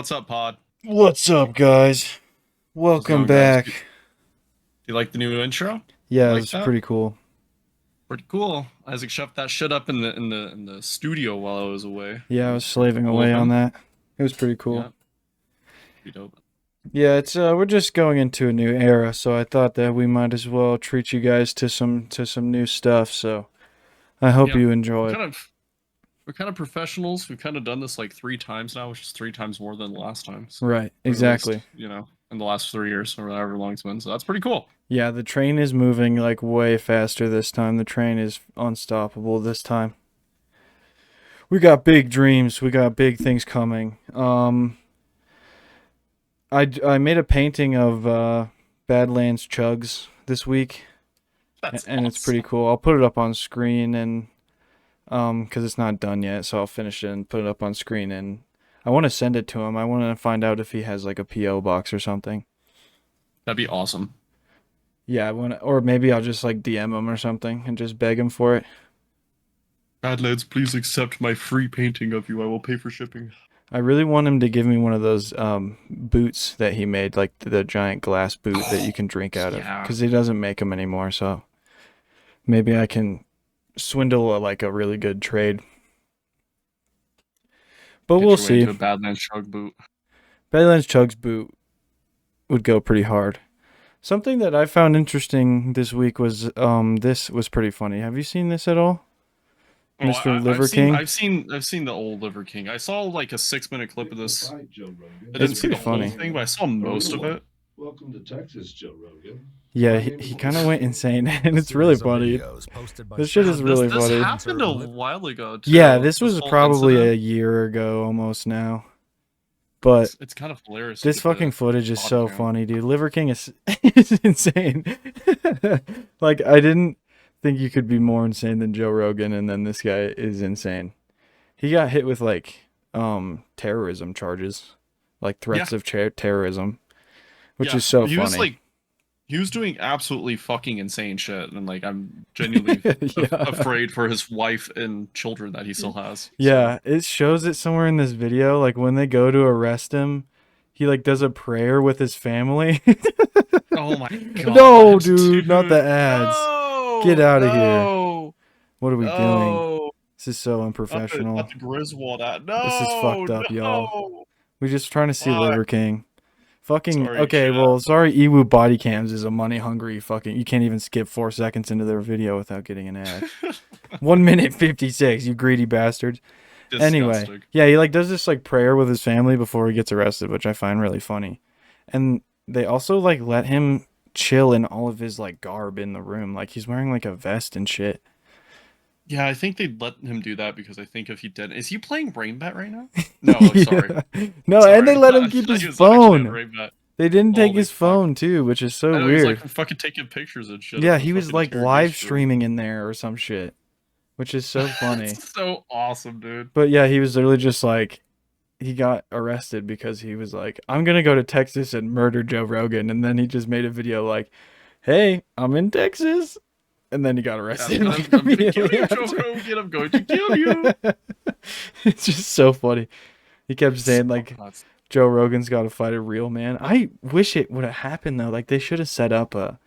What's up, Pod? What's up, guys? How's it Welcome going, guys? Do back. you like the new intro? You Yeah, like it's that? pretty cool. Pretty cool. Isaac shoved that shit up in the studio while I was away. It Yeah, I was was pretty slaving cool of away on him. that. It was pretty cool. Yeah, pretty dope. Yeah, it's we're just going into a new era, so I thought that we might as well treat you guys to some new stuff. So I hope Yeah, you we're enjoy it. kind of we're kind of professionals. We've kind of done this like 3 times now, which is 3 times more than the last time. So, Right, or at least exactly. in the last 3 years or however long it's been. So that's pretty cool. Yeah, the train is moving like way faster this time. The train is unstoppable this time. We got big dreams. We got big things coming. I made a painting of Badlands Chugs this week, That's and it's pretty awesome. cool. I'll put it up on screen and because it's not done yet, so I'll finish it and put it up on screen. And I want to send it to him. I want to find out if he has like a PO box or something. That'd be awesome. Yeah, I want, or maybe I'll just like DM him or something and just beg him for it. Badlands, please accept my free painting of you. I will pay for shipping. I really want him to give me one of those boots that he made, like the giant glass boot that you can drink out of, Yeah. because he doesn't make them anymore. So maybe I can swindle like a really good trade. But Get we'll your way see. into a Badlands Chug boot. Badlands Chug's boot would go pretty hard. Something that I found interesting this week was this was pretty funny. Have you seen this at all? Oh, Mr. I've Liver seen, King? I've seen the old Liver King. I saw like a 6-minute clip of this. I It's didn't see pretty the whole funny. thing, but I saw most of it. Welcome to Texas, Joe Rogan. Yeah, he kind of went insane, and it's really funny. This shit is really This funny. happened a while ago too. Yeah, this was whole probably a incident. year ago almost now. But It's kind of hilarious. this fucking footage is body so cam. funny, dude. Liver King is, is insane. Like, I didn't think you could be more insane than Joe Rogan, and then this guy is insane. He got hit with like terrorism charges, like threats of terrorism, which is so he was funny. like, he was doing absolutely fucking insane shit, and like I'm genuinely Yeah. afraid for his wife and children that he still has. Yeah, it shows it somewhere in this video. Like when they go to arrest him, he like does a prayer with his family. Oh my god. No, dude, not the ads. No, Get out of here. no, What are we doing? no. This is so unprofessional. Not the Griswold ad. No, This is fucked up, y'all. no. We're just trying to see Why? Liver King. Fucking Sorry, okay, chat. well, sorry, Ewu Body Cams is a money hungry fucking. You can't even skip 4 seconds into their video without getting an ad. 1 minute 56, you greedy bastards. Anyway, Disgusting. yeah, he like does this like prayer with his family before he gets arrested, which I find really funny. And they also like let him chill in all of his like garb in the room, like he's wearing like a vest and shit. Yeah, I think they'd let him do that because I think if he didn't, is he playing Rainbat right now? No, sorry. Yeah. No, Sorry. and they let him I keep thought his he was actually on phone. Rainbat. They didn't take Holy his fuck. phone too, which is I so know, he was weird. like fucking taking pictures and shit. Yeah, of the he was fucking like live interrogation room. streaming in there or some shit, which is so funny. It's so awesome, dude. But yeah, he was literally just like, he got arrested because he was like, I'm gonna go to Texas and murder Joe Rogan, and then he just made a video like, hey, I'm in Texas, and then he got arrested. I'm like, gonna kill immediately you, Joe after. Rogan. I'm going to kill you. It's just so funny. He kept saying like, Nuts. Joe Rogan's got to fight a real man. I wish it would have happened though. Like they should have set up a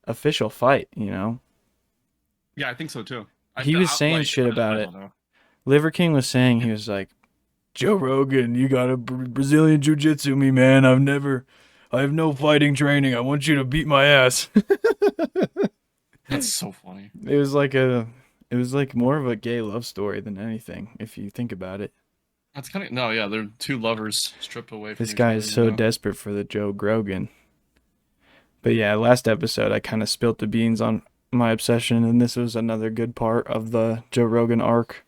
official fight, you know? Yeah, I think so too. He was saying shit about it. don't know. Liver King was saying, he was like, Joe Rogan, you got to Brazilian jiu-jitsu me, man. I have no fighting training. I want you to beat my ass. That's so funny. It was like more of a gay love story than anything, if you think about it. That's kind of no, yeah. They're two lovers stripped away from This each guy other, is you so know? desperate for the Joe Rogan. But yeah, last episode I kind of spilt the beans on my obsession, and this was another good part of the Joe Rogan arc.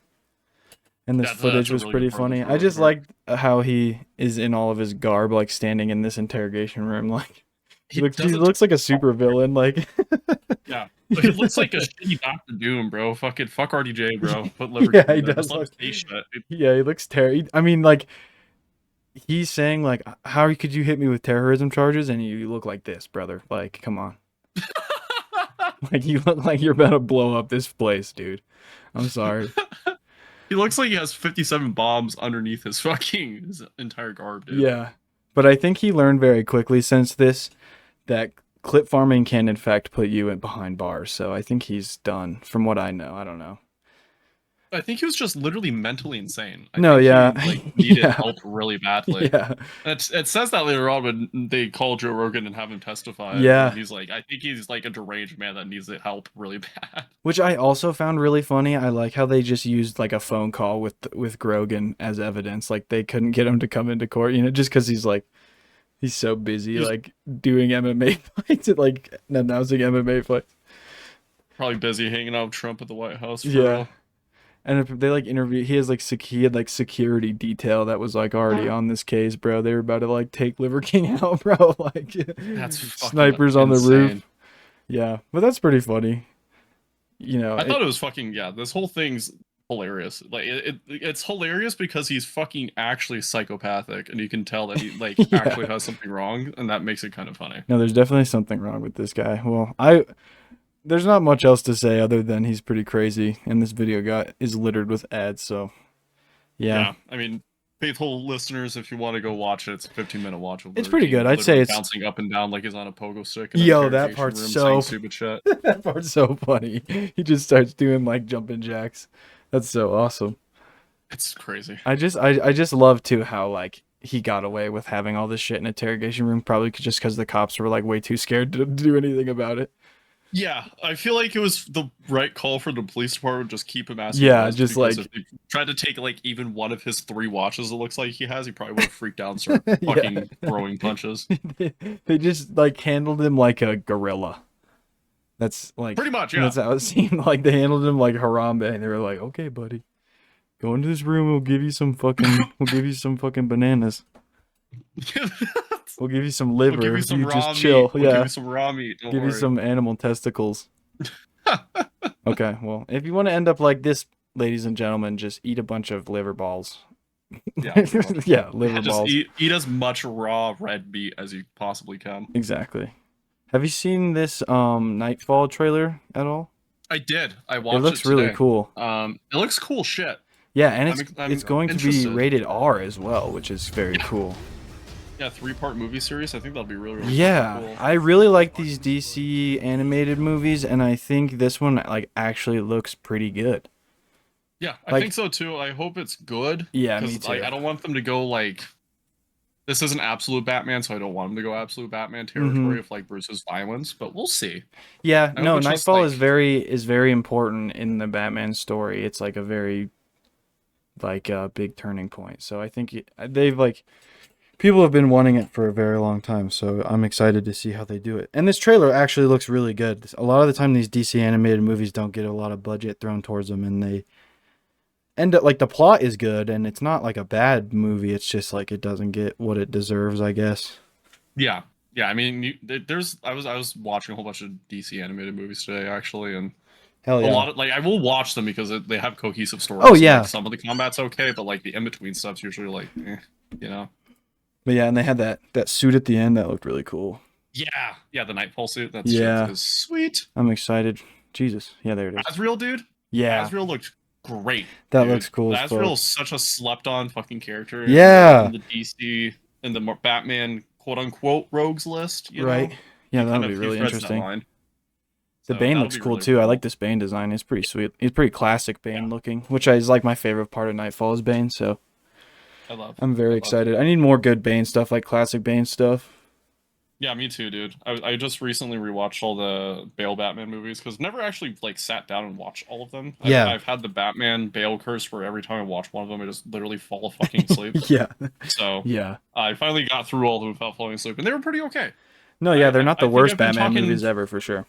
And this That's footage a was really pretty good part of the funny. Joe I just Rogan liked how he is in all of his garb, like standing in this interrogation room. Like he does it looks like a super villain. Like Yeah. But he looks like a shitty Doctor Doom, bro. Fucking fuck RDJ, bro. Put Liver Yeah, King he there. does Just let him look- say shit, dude. yeah, he looks terrible. I mean, like he's saying like, how could you hit me with terrorism charges and you look like this, brother? Like, come on. Like you look like you're about to blow up this place, dude. I'm sorry. He looks like he has 57 bombs underneath his entire garb, dude. Yeah. But I think he learned very quickly since this that clip farming can in fact put you in behind bars. So I think he's done from what I know. I don't know. I think he was just literally mentally insane. I No, think yeah. he needed Yeah. help really badly. Yeah. It says that later on when they call Joe Rogan and have him testify. Yeah. And he's like, I think he's like a deranged man that needs the help really bad. Which I also found really funny. I like how they just used like a phone call with Grogan as evidence. Like they couldn't get him to come into court, just because he's so busy like doing MMA fights and like announcing MMA fights. Probably busy hanging out with Trump at the White House. Yeah. And if they like interview, he had like security detail that was like already on this case, bro. They were about to like take Liver King out, bro. Like That's snipers on the roof. Yeah, but that's pretty funny. I thought it was fucking this whole thing's hilarious. Like it's hilarious because he's fucking actually psychopathic, and you can tell that he like Yeah. actually has something wrong, and that makes it kind of funny. No, there's definitely something wrong with this guy. Well, there's not much else to say other than he's pretty crazy, and this video is littered with ads. So, yeah. I mean, faithful listeners, if you want to go watch it, it's a 15-minute watch. It's pretty good. I'd say it's bouncing up and down like he's on a pogo stick. In Yo, that part's so stupid shit. That part's so funny. He just starts doing like jumping jacks. That's so awesome. It's crazy. I just love too how like he got away with having all this shit in an interrogation room, probably just because the cops were like way too scared to do anything about it. Yeah, I feel like it was the right call for the police department. Just keep him asking. Yeah, just like if they tried to take like even one of his 3 watches. It looks like he has. He probably would have freaked out and started fucking throwing punches. They just like handled him like a gorilla. That's like pretty much. Yeah, that's how it seemed. Like they handled him like Harambe, and they were like, "Okay, buddy, go into this room. We'll give you some fucking bananas. We'll give you some liver. We'll give you some you raw just chill. meat. We'll yeah, give you some raw meat. Don't give worry. you some animal testicles." Okay, well, if you want to end up like this, ladies and gentlemen, just eat a bunch of liver balls. Yeah, yeah, liver just balls. Eat as much raw red meat as you possibly can. Exactly. Have you seen this Nightfall trailer at all? I did. I watched it. It looks really today. cool. It looks cool shit. Yeah, and I'm it's going to be interested. rated R as well, which is very cool. Yeah, 3-part movie series. I think that'll be really Yeah, cool. I really like these DC animated movies, and I think this one like actually looks pretty good. Yeah, I Like- think so too. I hope it's good. Yeah, me Because too. I don't want them to go like. This isn't absolute Batman, so I don't want them to go absolute Batman territory of like Bruce's violence. But we'll see. Yeah, I no, hope it's just, Nightfall like- is very important in the Batman story. It's like a very like big turning point. So I think they've like people have been wanting it for a very long time. So I'm excited to see how they do it. And this trailer actually looks really good. A lot of the time these DC animated movies don't get a lot of budget thrown towards them, and they end up like the plot is good, and it's not like a bad movie. It's just like it doesn't get what it deserves, I guess. Yeah, I mean, I was watching a whole bunch of DC animated movies today actually, and Hell yeah. a lot of like I will watch them because they have cohesive stories. Oh, and, yeah. like, some of the combat's okay, but like the in between stuff's usually like, you know. But yeah, and they had that suit at the end that looked really cool. Yeah, the Nightfall suit. That Yeah. shit is sweet. I'm excited. Jesus. Yeah, there it is. Asriel, dude. Yeah. Asriel looked great. That dude. looks cool as fuck. Asriel's such a slept-on fucking character. Yeah. In the DC and the Batman quote-unquote rogues list. You Right. know? Yeah, Kind that'll of- be he really threads that interesting. line. The So Bane that'll looks be cool really too. I like this Bane design. It's pretty sweet. It's pretty classic Bane looking, which is like my favorite part of Nightfall is Bane. So I'm very excited. I need more good Bane stuff, like classic Bane stuff. Yeah, me too, dude. I just recently rewatched all the Bale Batman movies because never actually like sat down and watched all of them. Yeah. I've had the Batman Bale curse where every time I watch one of them, I just literally fall fucking asleep. Yeah. So Yeah. I finally got through all of them without falling asleep, and they were pretty okay. No, yeah, they're not I the think worst I've been Batman talking- movies ever for sure.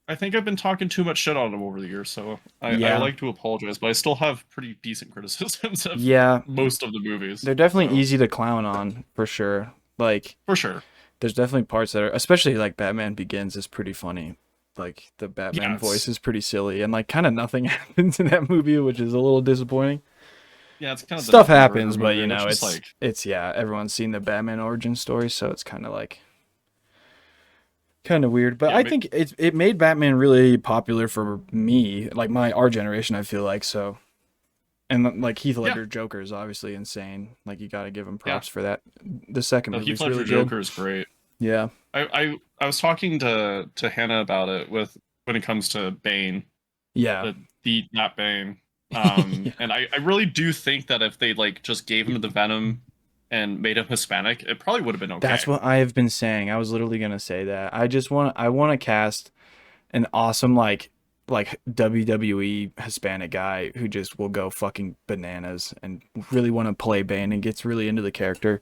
I think I've been talking too much shit on them over the years, so I Yeah. like to apologize, but I still have pretty decent criticisms of Yeah. most of the movies. They're definitely So, easy to clown on for sure. Like for sure. there's definitely parts that are, especially like Batman Begins is pretty funny. Like the Batman Yeah, it's- voice is pretty silly, and like kind of nothing happens in that movie, which is a little disappointing. Yeah, it's kind of Stuff the happens, murder but movie, you and know, just it's yeah, everyone's seen the Batman origin story, so it's kind of weird. But Yeah, I but- think it made Batman really popular for me, like our generation. I feel like so. And like Heath Ledger Joker is obviously insane. Like you got to give him props for that. The second movie is really Joker good. is great. Yeah. I was talking to Hannah about it when it comes to Bane. Yeah. Not Bane. Yeah. And I really do think that if they like just gave him the Venom and made him Hispanic, it probably would have been okay. That's what I have been saying. I was literally gonna say that. I want to cast an awesome like WWE Hispanic guy who just will go fucking bananas and really want to play Bane and gets really into the character.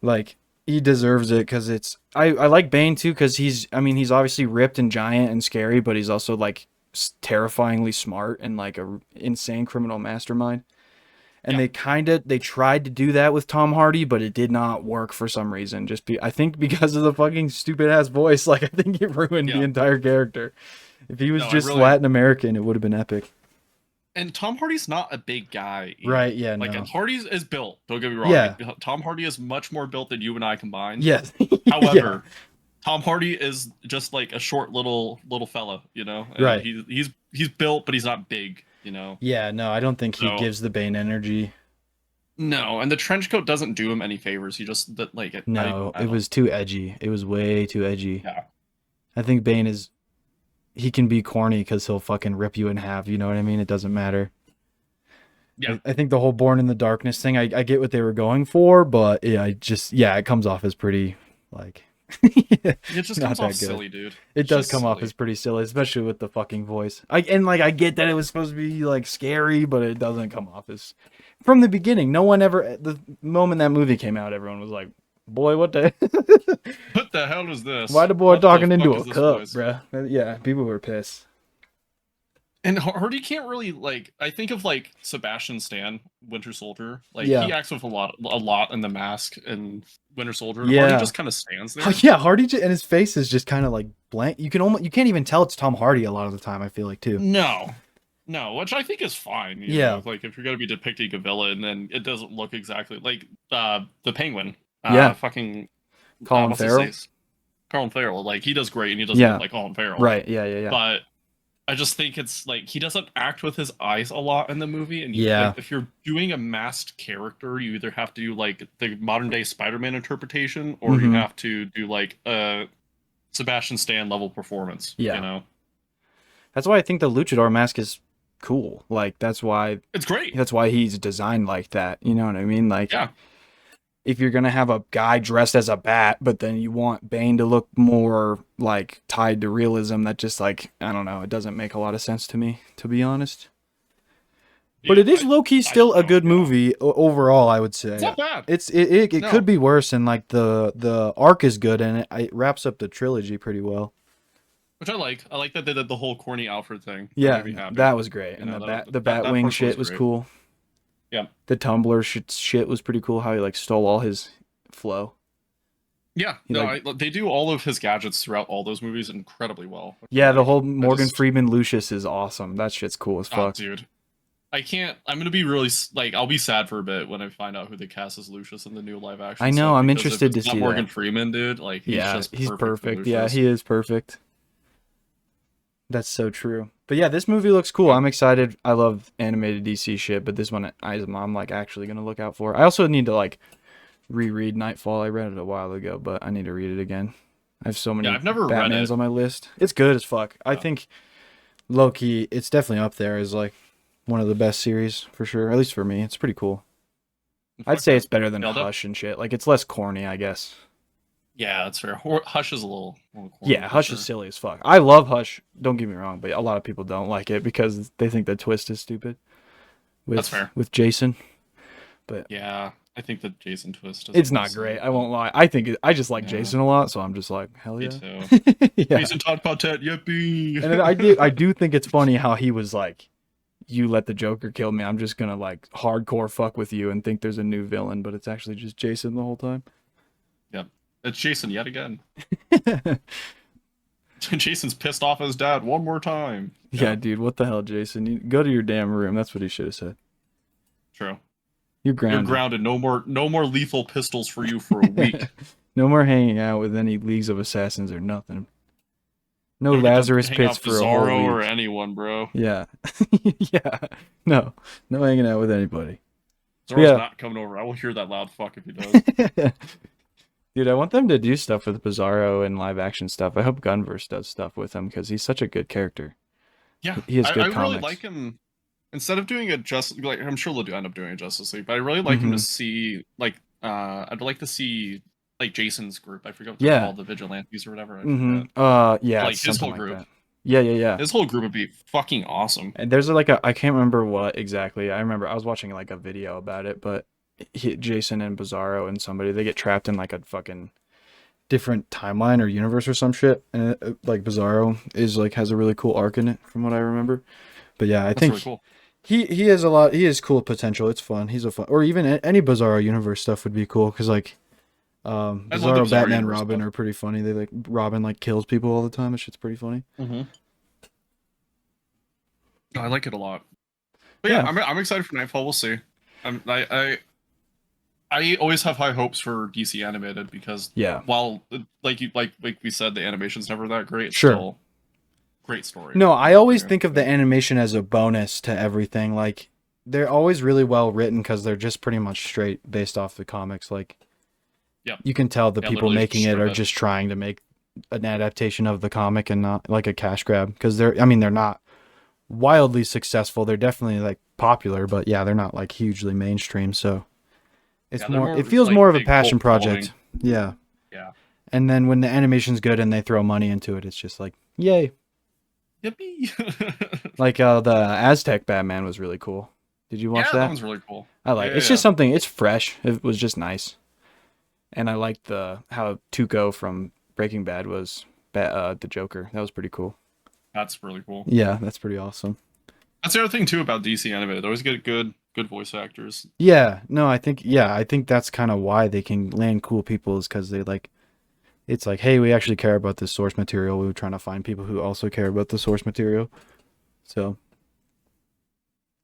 Like he deserves it because it's I like Bane too because he's obviously ripped and giant and scary, but he's also like terrifyingly smart and like a insane criminal mastermind. And they tried to do that with Tom Hardy, but it did not work for some reason. I think because of the fucking stupid ass voice, like I think it ruined the entire character. If he was Latin American, it would have been epic. And Tom Hardy's not a big guy. Right, yeah, like, no. Hardy is built, don't get me wrong. Yeah. Like, Tom Hardy is much more built than you and I combined. Yes. However, Tom Hardy is just like a short little fella, you know? And right. He's built, but he's not big, you know? Yeah, no, I don't think he gives the Bane energy. No, and the trench coat doesn't do him any favors. He just like it. No, it was too edgy. It was way too edgy. Yeah. I think Bane he can be corny because he'll fucking rip you in half. You know what I mean? It doesn't matter. Yeah. I think the whole Born in the Darkness thing, I get what they were going for, but it comes off as pretty like. It just comes off silly, dude. It does come off as pretty silly, especially with the fucking voice. I get that it was supposed to be like scary, but it doesn't come off as. From the beginning, no one ever. The moment that movie came out, everyone was like, "Boy, what the? What the hell is this? Why the boy talking into a cup, bruh?" Yeah, people were pissed. And Hardy can't really like. I think of like Sebastian Stan, Winter Soldier. Like he acts with a lot in The Mask and Winter Soldier. And Hardy just kind of stands there. Yeah, Hardy and his face is just kind of like blank. You can't even tell it's Tom Hardy a lot of the time. I feel like too. No, which I think is fine. You know? Like if you're gonna be depicting a villain, then it doesn't look exactly like the Penguin. Fucking Colin Farrell. Colin Farrell, like he does great, and he doesn't look like Colin Farrell. Right? Yeah. But I just think it's like he doesn't act with his eyes a lot in the movie, and like, if you're doing a masked character, you either have to do like the modern day Spider-Man interpretation, or you have to do like a Sebastian Stan level performance. Yeah, you know. That's why I think the luchador mask is cool. Like that's why it's great. That's why he's designed like that. You know what I mean? Like, if you're gonna have a guy dressed as a bat, but then you want Bane to look more like tied to realism, that just like I don't know, it doesn't make a lot of sense to me, to be honest. But it is low key still a good movie overall. I would say it's not bad. It could be worse, and like the arc is good, and it wraps up the trilogy pretty well. Which I like. I like that they did the whole corny Alfred thing. Yeah, that was great. And the Batwing shit was cool. Yeah. The Tumblr shit was pretty cool. How he like stole all his flow. Yeah. They do all of his gadgets throughout all those movies incredibly well. Yeah, the whole Morgan Freeman Lucius is awesome. That shit's cool as fuck. Dude. I'm gonna be really like I'll be sad for a bit when I find out who they cast as Lucius in the new live action. I know. I'm interested to see Morgan Freeman, dude. Like he's perfect. Yeah, he is perfect. That's so true. But yeah, this movie looks cool. I'm excited. I love animated DC shit, but this one I'm like actually gonna look out for. I also need to like reread Nightfall. I read it a while ago, but I need to read it again. I have so many I've never Batmans read it. on my list. It's good as fuck. I think low-key, it's definitely up there as like one of the best series for sure. At least for me, it's pretty cool. I'd say it's better than Hush and shit. Like it's less corny, I guess. Yeah, that's fair. Hush is a little corny. Yeah, Hush is silly as fuck. I love Hush. Don't get me wrong, but a lot of people don't like it because they think the twist is stupid. That's fair. With Jason. But yeah, I think the Jason twist it's not great. I won't lie. I think I just like Jason a lot, so I'm just like, hell yeah. Me too. Jason Todd Patet, yippee. And I do think it's funny how he was like, you let the Joker kill me. I'm just gonna like hardcore fuck with you and think there's a new villain, but it's actually just Jason the whole time. Yep. It's Jason yet again. Jason's pissed off his dad one more time. Yeah, dude, what the hell, Jason? You go to your damn room. That's what he should have said. True. You're grounded. You're grounded. No more lethal pistols for you for a week. No more hanging out with any leagues of assassins or nothing. No Don't get to Lazarus hang pits out for a Bizarro whole or week. anyone, bro. Yeah. Yeah. No hanging out with anybody. Bizarro's Yeah. not coming over. I will hear that loud fuck if he does. Dude, I want them to do stuff with Bizarro and live action stuff. I hope Gunverse does stuff with him because he's such a good character. Yeah, He has I good really comics. like him. Instead of doing a just like I'm sure they'll do end up doing a Justice League, but I really like him to see like I'd like to see like Jason's group. I forget what they're called, the Vigilantes or whatever. I forget. Yeah, Like it's his something whole like group. that. Yeah. His whole group would be fucking awesome. And there's like I can't remember what exactly. I remember I was watching like a video about it, but Jason and Bizarro and somebody, they get trapped in like a fucking different timeline or universe or some shit, and like Bizarro is like has a really cool arc in it from what I remember. But yeah, I think really cool. he has a lot. He has cool potential. It's fun. He's a fun, or even any Bizarro universe stuff would be cool because like Bizarro, Batman, Robin are pretty funny. They like Robin like kills people all the time. That shit's pretty funny. I like it a lot. But yeah, I'm excited for Nightfall. We'll see. I always have high hopes for DC animated because while like we said, the animation's never that great. It's still great story. No, I always think of the animation as a bonus to everything. Like they're always really well written because they're just pretty much straight based off the comics. Like you can tell the people making it are just trying to make an adaptation of the comic and not like a cash grab because they're not wildly successful. They're definitely like popular, but yeah, they're not like hugely mainstream. So it's more. It feels like more of a passion project. Yeah. And then when the animation's good and they throw money into it, it's just like yay. Yippee! Like the Aztec Batman was really cool. Did you watch that? Yeah, that one's really cool. I like. It's just something. It's fresh. It was just nice, and I liked how Tuco from Breaking Bad was the Joker. That was pretty cool. That's really cool. Yeah, that's pretty awesome. That's the other thing too about DC animated. They always get good voice actors. Yeah, no, I think that's kind of why they can land cool people is because they like. It's like, hey, we actually care about the source material. We were trying to find people who also care about the source material. So,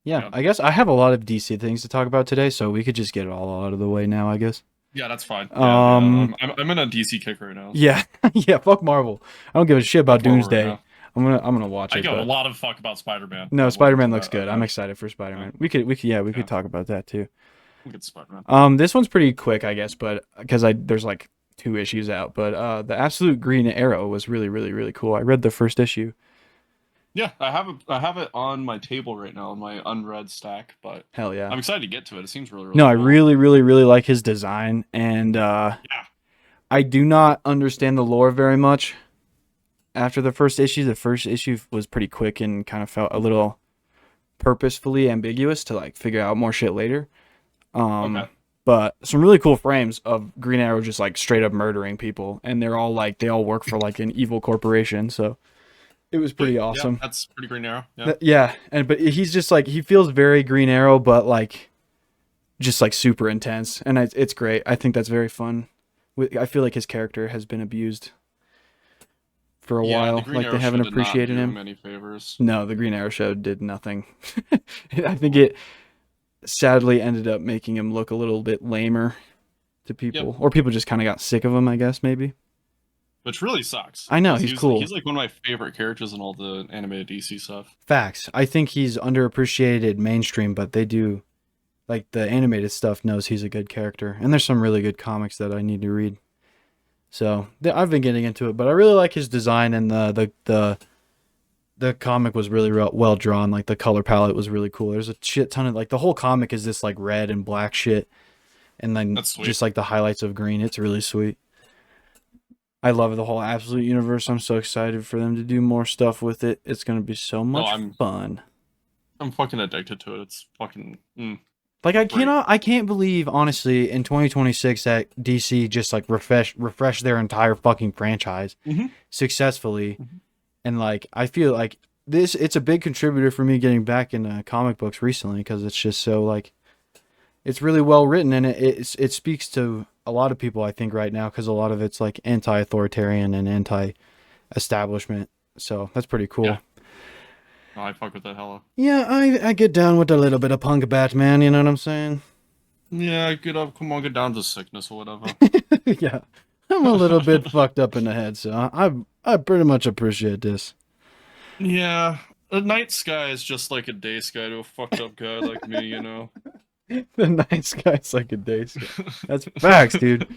yeah, I guess I have a lot of DC things to talk about today, so we could just get it all out of the way now, I guess. Yeah, that's fine. I'm in a DC kick right now. So. Yeah, yeah, fuck Marvel. I don't give a shit about Doomsday. I'm gonna watch it. I give a lot of fuck about Spider-Man. No, Spider-Man looks good. I'm excited for Spider-Man. We could talk about that too. We'll get Spider-Man. This one's pretty quick, I guess, but because there's like 2 issues out, but the Absolute Green Arrow was really, really, really cool. I read the first issue. Yeah, I have it on my table right now in my unread stack, but hell yeah, I'm excited to get to it. It seems really, really cool. I really, really, really like his design, and I do not understand the lore very much. After the first issue was pretty quick and kind of felt a little purposefully ambiguous to like figure out more shit later. But some really cool frames of Green Arrow just like straight up murdering people, and they all work for like an evil corporation. So it was pretty awesome. Yeah, that's pretty Green Arrow. But he's just like he feels very Green Arrow, but like just like super intense, and it's great. I think that's very fun. I feel like his character has been abused for a while. Like they haven't appreciated him. Many favors. No, the Green Arrow show did nothing. I think it sadly ended up making him look a little bit lamer to people, or people just kind of got sick of him, I guess, maybe. Which really sucks. I know, he's cool. He's like one of my favorite characters in all the animated DC stuff. Facts. I think he's underappreciated mainstream, but they do, like the animated stuff knows he's a good character. And there's some really good comics that I need to read. So I've been getting into it, but I really like his design, and the comic was really well drawn. Like the color palette was really cool. There's a shit ton of like the whole comic is this like red and black shit, and then just like the highlights of green. It's really sweet. I love the whole Absolute universe. I'm so excited for them to do more stuff with it. It's gonna be so much fun. I'm fucking addicted to it. It's fucking. Like I can't believe honestly in 2026 that DC just like refresh their entire fucking franchise successfully. And like I feel like it's a big contributor for me getting back into comic books recently because it's just so like it's really well written, and it speaks to a lot of people I think right now because a lot of it's like anti-authoritarian and anti-establishment. So that's pretty cool. Yeah. Oh, I fuck with that hella. Yeah, I get down with a little bit of punk Batman, you know what I'm saying? Yeah, come on, get down to sickness or whatever. Yeah. I'm a little bit fucked up in the head, so I pretty much appreciate this. Yeah, a night sky is just like a day sky to a fucked up guy like me, The night sky's like a day sky. That's facts, dude.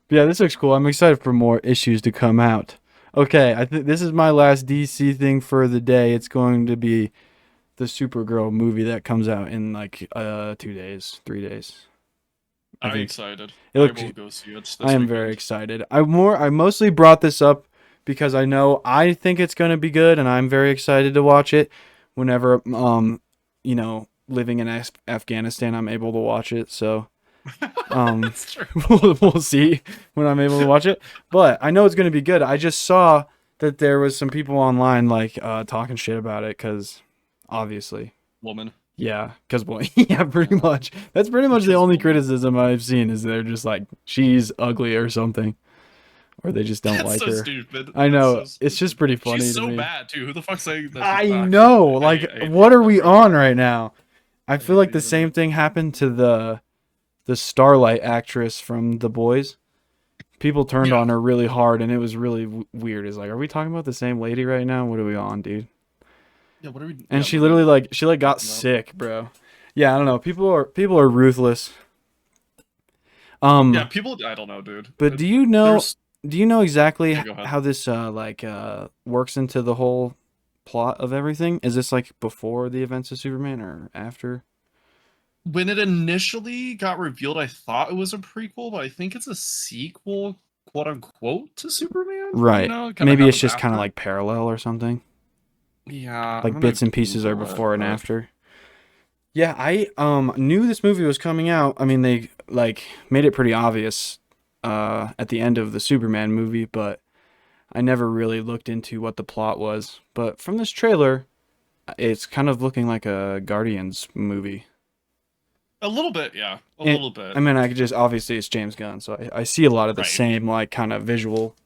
But yeah, this looks cool. I'm excited for more issues to come out. Okay, I think this is my last DC thing for the day. It's going to be the Supergirl movie that comes out in like 2 days, 3 days. I'm excited. I will go see it this I am weekend. very excited. I mostly brought this up because I think it's going to be good, and I'm very excited to watch it. Whenever living in Afghanistan, I'm able to watch it. So That's true. we'll see when I'm able to watch it. But I know it's going to be good. I just saw that there was some people online like talking shit about it because obviously. Woman. Yeah, because yeah, pretty much. That's pretty much the only criticism I've seen is they're just like she's ugly or something, or they just don't That's like so her. Stupid. I know That's so it's just pretty funny. She's to so me. bad too. Who the fuck's saying that? I know. Like, what are we on right now? I feel like the same thing happened to the Starlight actress from The Boys. People turned on her really hard, and it was really weird. It's like, are we talking about the same lady right now? What are we on, dude? Yeah, what are we? And she literally got sick, bro. Yeah, I don't know. People are ruthless. Yeah, people. I don't know, dude. But do you know exactly how this works into the whole plot of everything? Is this like before the events of Superman or after? When it initially got revealed, I thought it was a prequel, but I think it's a sequel, quote unquote, to Superman. Right. Kinda Maybe it's just after. kind of like parallel or something. Yeah. Like bits and pieces are before and after. Yeah, I knew this movie was coming out. I mean, they like made it pretty obvious at the end of the Superman movie, but I never really looked into what the plot was. But from this trailer, it's kind of looking like a Guardians movie. A little bit, yeah. A little bit. I mean, obviously it's James Gunn, so I see a lot of the same like kind of visual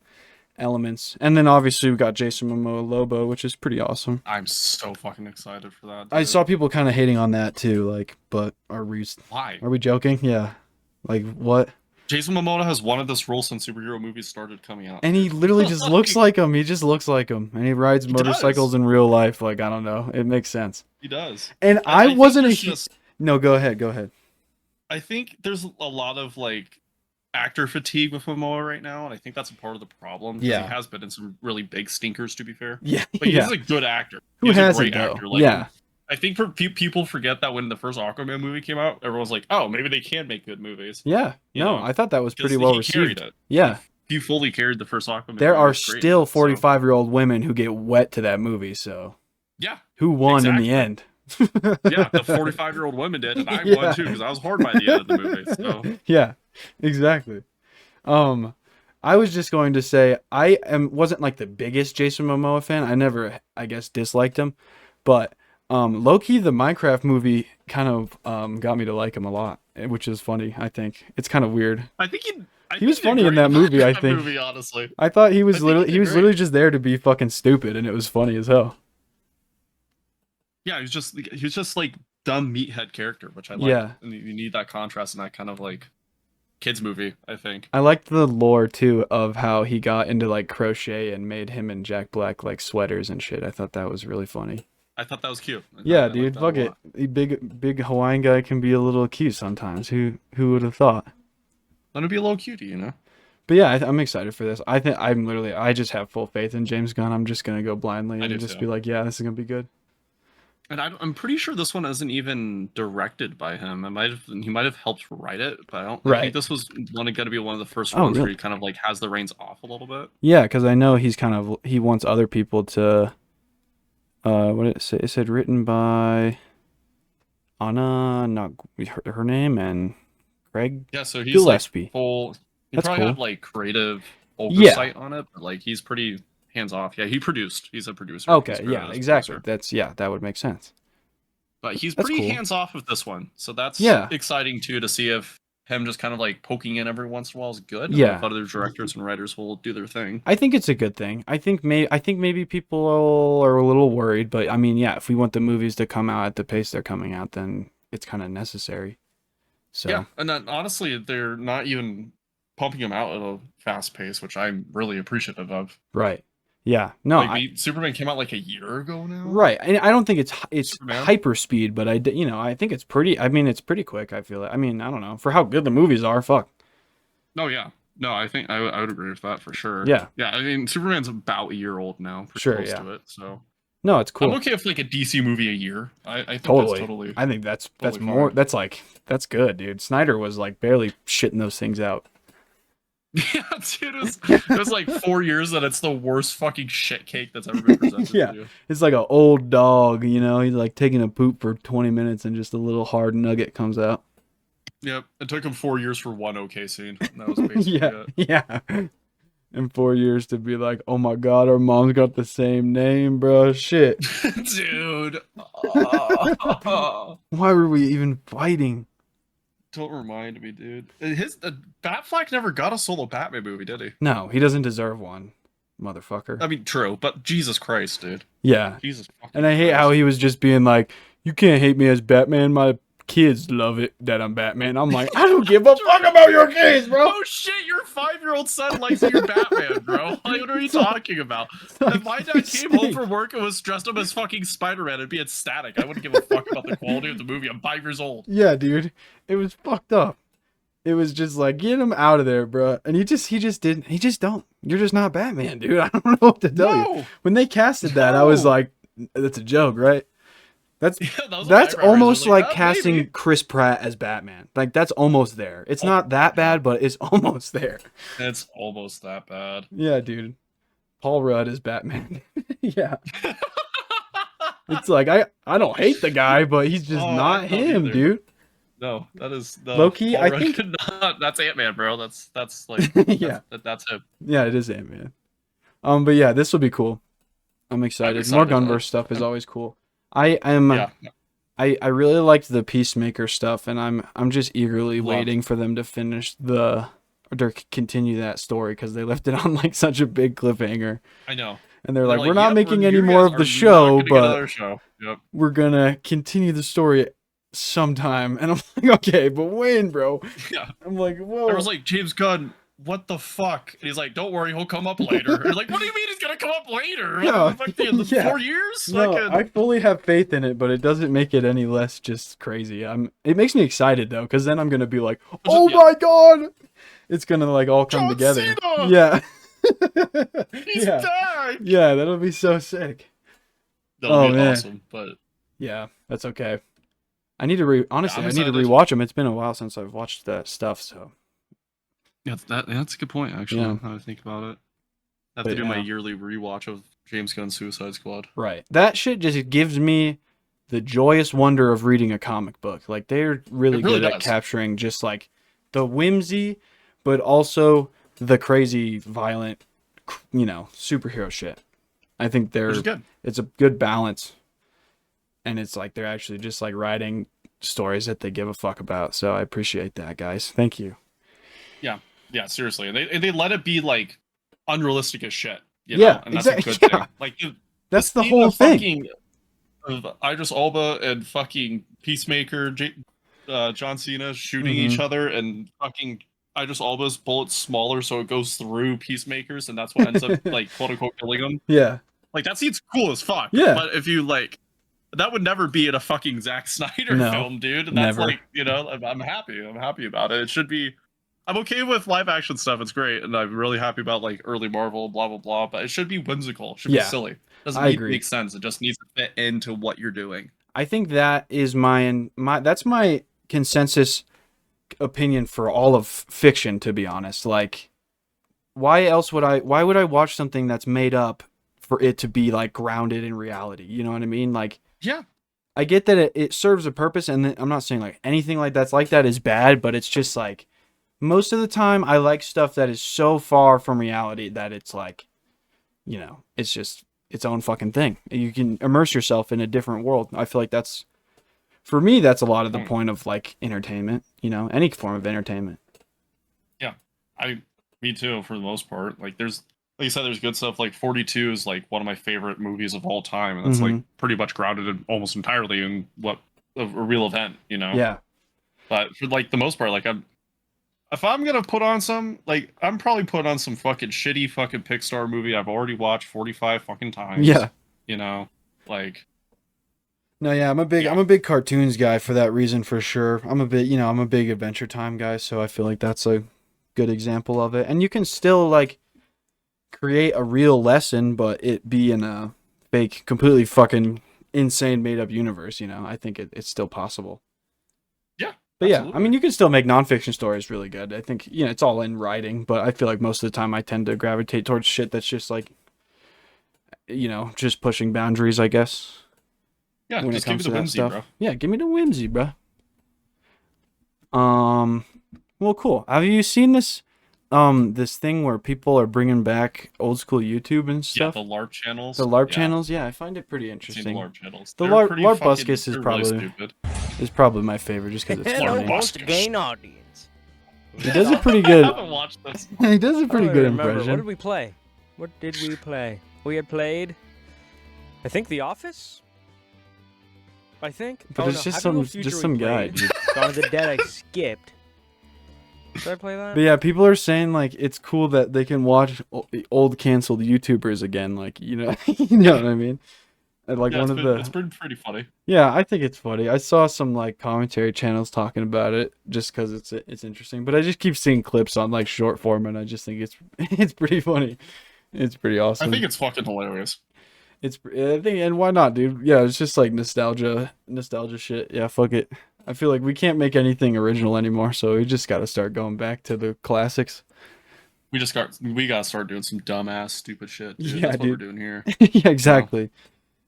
elements. And then obviously we got Jason Momoa Lobo, which is pretty awesome. I'm so fucking excited for that. Dude. I saw people kind of hating on that too, like, but why? Are we joking? Yeah. Like what? Jason Momoa has wanted this role since superhero movies started coming out. And he literally just looks like him. He just looks like him. And he rides motorcycles in real life. Like, I don't know. It makes sense. He does. And I wasn't No, go ahead. I think there's a lot of like actor fatigue with Momoa right now, and I think that's a part of the problem. Yeah, he has been in some really big stinkers, to be fair. Yeah, but he's a good actor. Who hasn't though? Like, yeah, I think people forget that when the first Aquaman movie came out, everyone's like, "Oh, maybe they can make good movies." Yeah, I thought that was pretty well received. Yeah, he fully carried the first Aquaman. There are still 45-year-old women who get wet to that movie. So yeah, who won in the end? Yeah, the 45-year-old women did, and I won too because I was hard by the end of the movie. So yeah, exactly. I was just going to say wasn't like the biggest Jason Momoa fan. I never, I guess, disliked him, but low-key the Minecraft movie kind of got me to like him a lot, which is funny. I think it's kind of weird. I think he was funny in that movie. I think. Honestly, I thought he was literally just there to be fucking stupid, and it was funny as hell. Yeah, he was just like dumb meathead character, which I like. Yeah, and you need that contrast in that kind of like kids movie, I think. I liked the lore too of how he got into like crochet and made him and Jack Black like sweaters and shit. I thought that was really funny. I thought that was cute. Yeah, dude, fuck it. The big Hawaiian guy can be a little cute sometimes. Who would have thought? Let him be a little cutie, you know. But yeah, I'm excited for this. I think I just have full faith in James Gunn. I'm just gonna go blindly and just be like, yeah, this is gonna be good. And I'm pretty sure this one isn't even directed by him. He might have helped write it, but I think this was going to be one of the first ones where he kind of like has the reins off a little bit. Yeah, because I know he wants other people to. What did it say? It said written by Anna, not her name, and Craig. Yeah, so he's Gillespie. He probably had like creative oversight on it, but like he's pretty hands off. Yeah, he's a producer. Okay, yeah, exactly. That would make sense. But he's pretty hands off with this one, so that's exciting too to see if him just kind of like poking in every once in a while is good. And if other directors and writers will do their thing. I think it's a good thing. I think maybe people are a little worried, but I mean, yeah, if we want the movies to come out at the pace they're coming out, then it's kind of necessary. So yeah, and then, honestly, they're not even pumping them out at a fast pace, which I'm really appreciative of. Right. Yeah. No, Like Superman came out like a year ago now. right. And I don't think it's Superman? hyper speed, but I think it's pretty. I mean, it's pretty quick. I feel it. I mean, I don't know for how good the movies are. Fuck. No, yeah. No, I think I would agree with that for sure. Yeah. Yeah, I mean, Superman's about a year old now, pretty Sure, close yeah. to it. So No, it's cool. I'm okay with like a DC movie a year. I think Totally. that's totally. I think that's totally more. fine. That's good, dude. Snyder was like barely shitting those things out. Yeah, dude, it was like 4 years that it's the worst fucking shit cake that's ever been presented Yeah. to you. It's like an old dog, you know. He's like taking a poop for 20 minutes, and just a little hard nugget comes out. Yep, it took him 4 years for one okay scene. And that was basically Yeah, it. yeah. In 4 years to be like, oh my god, our mom's got the same name, bro. Shit. Dude. Why were we even fighting? Don't remind me, dude. Batfleck never got a solo Batman movie, did he? No, he doesn't deserve one, motherfucker. I mean, true, but Jesus Christ, dude. Yeah. Jesus fucking And I hate Christ. how he was just being like, you can't hate me as Batman. My kids love it that I'm Batman. I'm like, I don't give a fuck about your kids, bro. Oh shit, your 5-year-old son likes your Batman, bro. Like, what are you talking about? like, If my dad came home from work and was dressed up as fucking Spider-Man, it'd be ecstatic. I wouldn't give a fuck about the quality of the movie. I'm 5 years old. Yeah, dude. It was fucked up. It was just like, get him out of there, bro. And he just don't. You're just not Batman, dude. I don't know what to tell you. When they casted that, I was like, that's a joke, right? That's almost like casting maybe. Chris Pratt as Batman. Like, that's almost there. It's not that bad, but it's almost there. It's almost that bad. Yeah, dude. Paul Rudd is Batman. Yeah. It's like, I don't hate the guy, but he's just not him, dude. No, that is no. Low-key, Paul I Rudd think- could not, that's Ant-Man, bro. That's like Yeah. that's him. Yeah, it is Ant-Man. But yeah, this will be cool. I'm excited. More Gunverse stuff is always cool. I really liked the Peacemaker stuff, and I'm just eagerly waiting for them to finish or continue that story, because they left it on like such a big cliffhanger. I know. And they're like, we're not "Yep, making you any guys more of are the not show, gonna get but another show." Yep. we're gonna continue the story sometime. And I'm like, okay, but when, bro? Yeah. I'm like, whoa. I was like, James Gunn, what the fuck? And he's like, don't worry, he'll come up later. And you're like, what do you mean he's gonna come up later? No, What the fuck, in yeah. 4 years? No, Fucking- I fully have faith in it, but it doesn't make it any less just crazy. It makes me excited though, because then I'm gonna be like, oh Yeah. my god, it's gonna like all come John together. Cena! Yeah. He's yeah. back! Yeah, that'll be so sick. That'll be man. awesome, but Yeah, that's okay. I need to honestly, I'm I need to excited. rewatch them. It's been a while since I've watched that stuff, so yeah, that's a good point, actually, Yeah. now I think about it. I have But to do my yeah. yearly rewatch of James Gunn's Suicide Squad. right. That shit just gives me the joyous wonder of reading a comic book. Like, they're really, It really good at does. capturing just like the whimsy, but also the crazy, violent, superhero shit. I think Which is good. it's a good balance, and it's like they're actually just like writing stories that they give a fuck about. So I appreciate that, guys. Thank you. Yeah, seriously. And they let it be like unrealistic as shit. You Yeah, know? And that's exactly, a good yeah. thing. Like That's the scene whole of thing. fucking of Idris Elba and fucking Peacemaker, John Cena shooting Mm-hmm. each other, and fucking Idris Elba's bullet's smaller, so it goes through Peacemaker's, and that's what ends up like quote unquote killing him. Yeah. Like that scene's cool as fuck. Yeah. But if you like, that would never be in a fucking Zack Snyder No, film, dude. And that's never. like, I'm happy. I'm happy about it. It should be. I'm okay with live action stuff. It's great, and I'm really happy about like early Marvel, blah blah blah. But it should be whimsical. It should Yeah, be silly. It doesn't I need agree. to make sense. It just needs to fit into what you're doing. I think that is that's my consensus opinion for all of fiction, to be honest. Like, why would I watch something that's made up for it to be like grounded in reality? You know what I mean? Like, Yeah. I get that it serves a purpose, and I'm not saying like anything like that is bad, but it's just like most of the time I like stuff that is so far from reality that it's like, it's just its own fucking thing. You can immerse yourself in a different world. I feel like that's, for me, that's a lot of the point of like entertainment, any form of entertainment. Yeah. Me too, for the most part. Like you said, there's good stuff. Like 42 is like one of my favorite movies of all time, and it's like pretty much grounded in almost entirely in what a real event, Yeah. But for like the most part, like I'm if I'm gonna put on some, like, I'm probably putting on some fucking shitty fucking Pixar movie I've already watched 45 fucking times. Yeah. You know, like. No, yeah, I'm a big cartoons guy for that reason for sure. I'm a big Adventure Time guy, so I feel like that's a good example of it. And you can still like create a real lesson, but it be in a fake, completely fucking insane made up universe, you know. I think it's still possible. Yeah. But absolutely. yeah, I mean, you can still make nonfiction stories really good. I think, you know, it's all in writing, but I feel like most of the time I tend to gravitate towards shit that's just like, you know, just pushing boundaries, I guess. Yeah, When just it comes give to me the that whimsy, stuff. bro. Yeah, give me the whimsy, bro. Well, cool. Have you seen this this thing where people are bringing back old school YouTube and Yeah, stuff? the LARP channels. The LARP Yeah, channels? Yeah, I find it pretty I've seen interesting. the LARP channels. The They're LARP pretty LARP fucking, Buscus they're really stupid. is probably my favorite just because it's Hello, funny. wants to gain audience. He does a pretty I good. haven't watched this. He does a I pretty don't good remember. What did impression. we play? What did we play? We had played, I think, The Office. I think. But Oh, it's no, just Happy Meal some Future we some guy. played. Dude. Dawn of the Dead I skipped. Did I play that? But yeah, people are saying like it's cool that they can watch old canceled YouTubers again. Like you know, you know what I mean. And, like Yeah, one of it's been pretty funny. Yeah, I think it's funny. I saw some like commentary channels talking about it just because it's interesting. But I just keep seeing clips on like short form, and I just think it's it's pretty funny. It's pretty awesome. I think it's fucking hilarious. I think, and why not, dude? Yeah, it's just like nostalgia shit. Yeah, fuck it. I feel like we can't make anything original anymore, so we just got to start going back to the classics. We gotta start doing some dumbass stupid shit. Dude. Yeah, That's what dude. we're doing here. Yeah, exactly.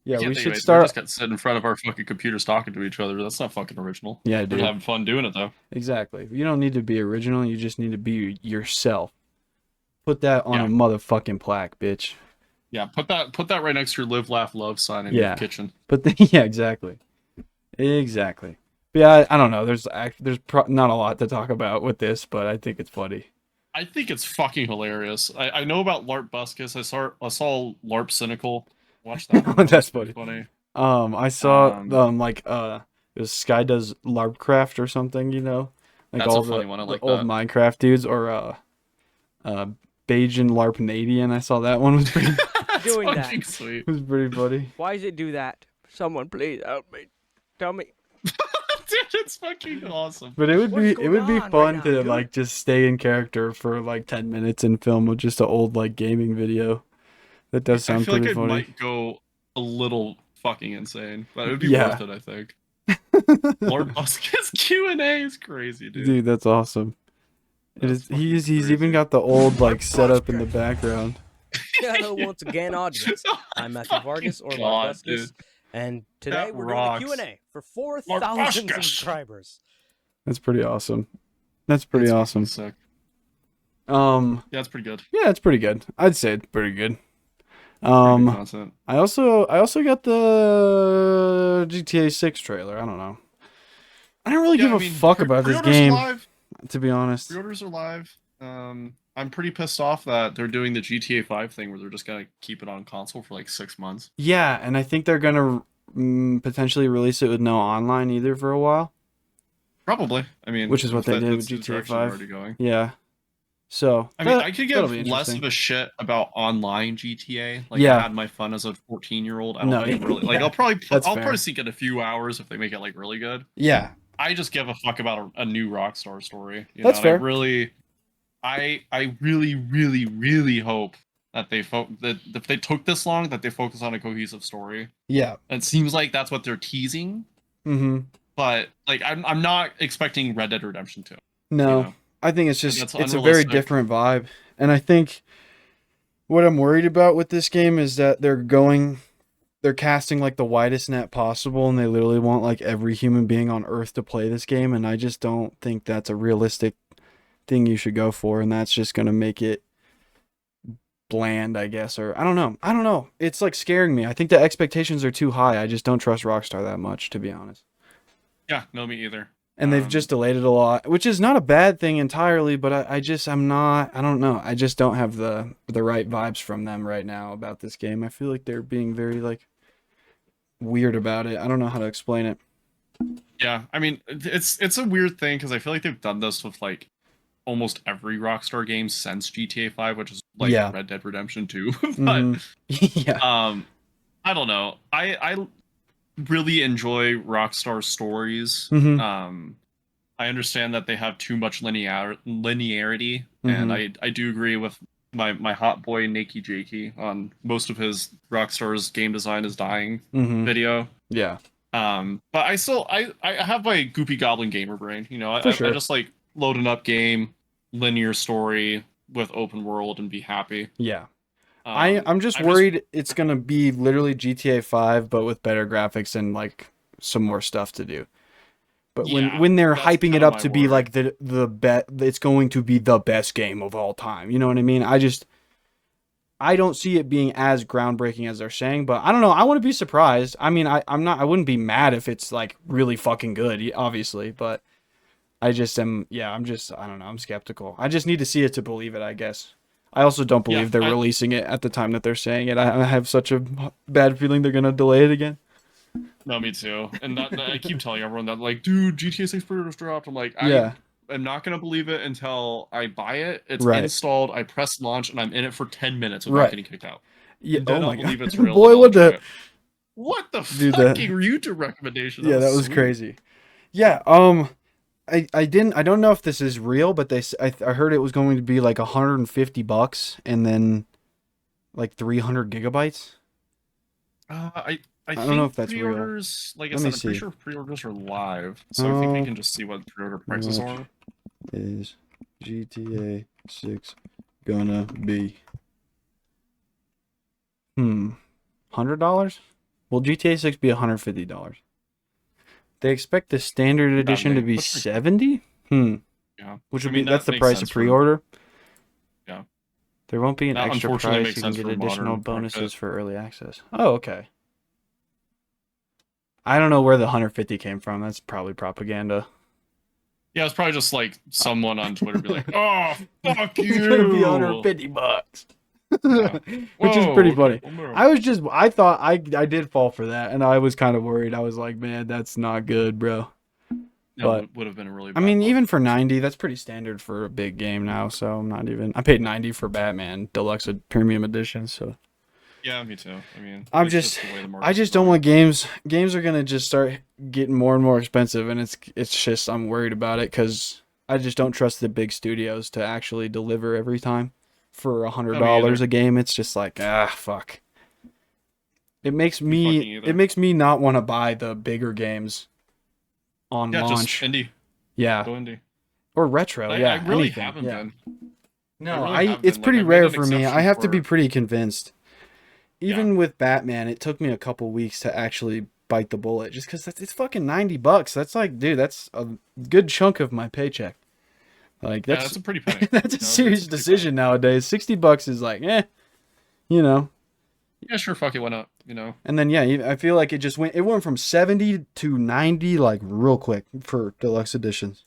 Yeah, we should start. We just got to sit in front of our fucking computers talking to each other. That's not fucking original. Yeah, We're dude. having fun doing it though. Exactly. You don't need to be original. You just need to be yourself. Put that on Yeah. a motherfucking plaque, bitch. Yeah, put that right next to your live, laugh, love sign in Yeah. your kitchen. Yeah, exactly. Exactly. But yeah, I don't know. There's not a lot to talk about with this, but I think it's funny. I think it's fucking hilarious. I know about LARP Buscus. I saw LARP Cynical. Watch that. One. That's pretty funny. I saw Um, it was Sky does LARPcraft or something, you know, like That's all a funny the, one. I the like old that. Minecraft dudes, or Bajan LARPnadian. I saw that one was pretty That's Doing that. fucking sweet. was pretty funny. Why does it do that? Someone please help me. Tell me. Dude, it's fucking awesome. But it would What's be going on fun right now, to dude? like just stay in character for like 10 minutes and film with just an old like gaming video. That does I sound feel like pretty it funny. might go a little fucking insane, but it would be Yeah. worth it. I think. Lord Buscus Q&A is crazy, dude. Dude, that's awesome. It That's is. He's fucking even crazy. got the old like setup in the background. Hello, once again, audience. I'm Matthew Vargas, or God, Larp-Buscus, dude. and today That we're rocks. doing a Q&A for 4,000 Larp-Buscus. subscribers. That's pretty awesome. That's pretty That's awesome. fucking sick. Yeah, Yeah, it's pretty good. it's pretty good. I'd say it's pretty good. Pretty good content. I also got the GTA 6 trailer. I don't know. I don't really give a fuck about this pre-orders game, are live. to be honest. Pre-orders are live. I'm pretty pissed off that they're doing the GTA 5 thing where they're just gonna keep it on console for like 6 months. Yeah, and I think they're gonna potentially release it with no online either for a while. Probably. I mean, Which is what they did that's with the GTA direction they're 5. already going. Yeah. So I mean, that- I could that'll give be less interesting. of a shit about online GTA. Like, Yeah. I had my fun as a 14-year-old. I don't No, think really. Like, yeah, I'll probably that's I'll fair. probably sink in a few hours if they make it like really good. Yeah. I just give a fuck about a new Rockstar story. You That's know? fair. And I really hope that that if they took this long, that they focus on a cohesive story. Yeah. It seems like that's what they're teasing, Mm-hmm. but like I'm not expecting Red Dead Redemption 2. No, You know? I think it's That's just it's a very unrealistic. different vibe, and I think what I'm worried about with this game is that they're casting like the widest net possible, and they literally want like every human being on Earth to play this game, and I just don't think that's a realistic thing you should go for, and that's just gonna make it bland, I guess, or I don't know. It's like scaring me. I think the expectations are too high. I just don't trust Rockstar that much, to be honest. Yeah, no, me either. And they've just delayed it a lot, which is not a bad thing entirely, but I don't know. I just don't have the right vibes from them right now about this game. I feel like they're being very like weird about it. I don't know how to explain it. Yeah, I mean, it's a weird thing because I feel like they've done this with like almost every Rockstar game since GTA 5, which is like Yeah. Red Dead Redemption 2. But Mhm. Yeah. I don't know. I really enjoy Rockstar stories. Mhm. I understand that they have too much linearity, and Mhm. I do agree with my hot boy Nakey Jakey on most of his Rockstar's game design is dying Mhm. video. Yeah. But I have my goopy goblin gamer brain. You know, For I sure. just like load an up game, linear story with open world and be happy. Yeah. Um, I'm just worried it's gonna be literally GTA 5, but with better graphics and like some more stuff to do. But Yeah, when they're that's hyping it kinda up my to be worry. like it's going to be the best game of all time. You know what I mean? I don't see it being as groundbreaking as they're saying, but I don't know. I want to be surprised. I mean, I wouldn't be mad if it's like really fucking good, obviously, but I just am, yeah, I don't know. I'm skeptical. I just need to see it to believe it, I guess. I also don't Yeah, believe they're releasing it at the time that they're saying it. I have such a bad feeling they're going to delay it again. No, me too. And that I keep telling everyone that, like, dude, GTA 6 pre-orders dropped. I'm like, Yeah. I'm not gonna believe it until I buy it. It's Right. installed. I press launch, and I'm in it for 10 minutes without Right. getting kicked out. Yeah. And then Oh I'll my believe God. it's real. Boy, and I'll what the? enjoy it. What the Dude, that- fucking YouTube recommendation? Yeah, that was sweet. crazy. Yeah. I don't know if this is real, but I heard it was going to be like $150 and then like 300 gigabytes. I don't think know if that's real. pre-orders, like I Let me said, I'm pretty see. sure pre-orders are live, so I think we can just see what pre-order prices much? are. Is GTA 6 gonna be? $100? Will GTA 6 be $150? They expect the standard edition to be 70? Yeah. Which would I mean, be, that's that the makes price sense of pre-order? Yeah. There won't be an That extra unfortunately price. makes You can sense get for additional modern bonuses market. for early access. Oh, okay. I don't know where the 150 came from. That's probably propaganda. Yeah, it's probably just like someone on Twitter be like, "Oh, fuck you!" It's gonna be $150. Yeah. Which is Whoa, pretty okay, funny. well, no. I thought I did fall for that, and I was kind of worried. I was like, man, that's not good, bro. That would have been a really I bad mean, look. even for 90, that's pretty standard for a big game now. So I'm not even. I paid 90 for Batman Deluxe Premium Edition. So Yeah, me too. I mean, I'm it's just, the way the I market's just don't going. want games. Games are gonna just start getting more and more expensive, and it's just I'm worried about it because I just don't trust the big studios to actually deliver every time. For $100 a game, it's just like fuck. It makes me not want to buy the bigger games on launch. Just indie. Yeah. Go indie. Or retro, I yeah. really anything. haven't Yeah. been. No, really have it's been. pretty Like, I made rare an for me. I exception have to be for- pretty convinced. Even with Batman, it took me a couple weeks to actually bite the bullet just because it's fucking $90. That's like, dude, that's a good chunk of my paycheck. Like that's a pretty penny. that's a serious decision nowadays. $60 is like, you know. Yeah, sure, fuck it, why not? You know. And then I feel like it went from 70 to 90 like real quick for deluxe editions.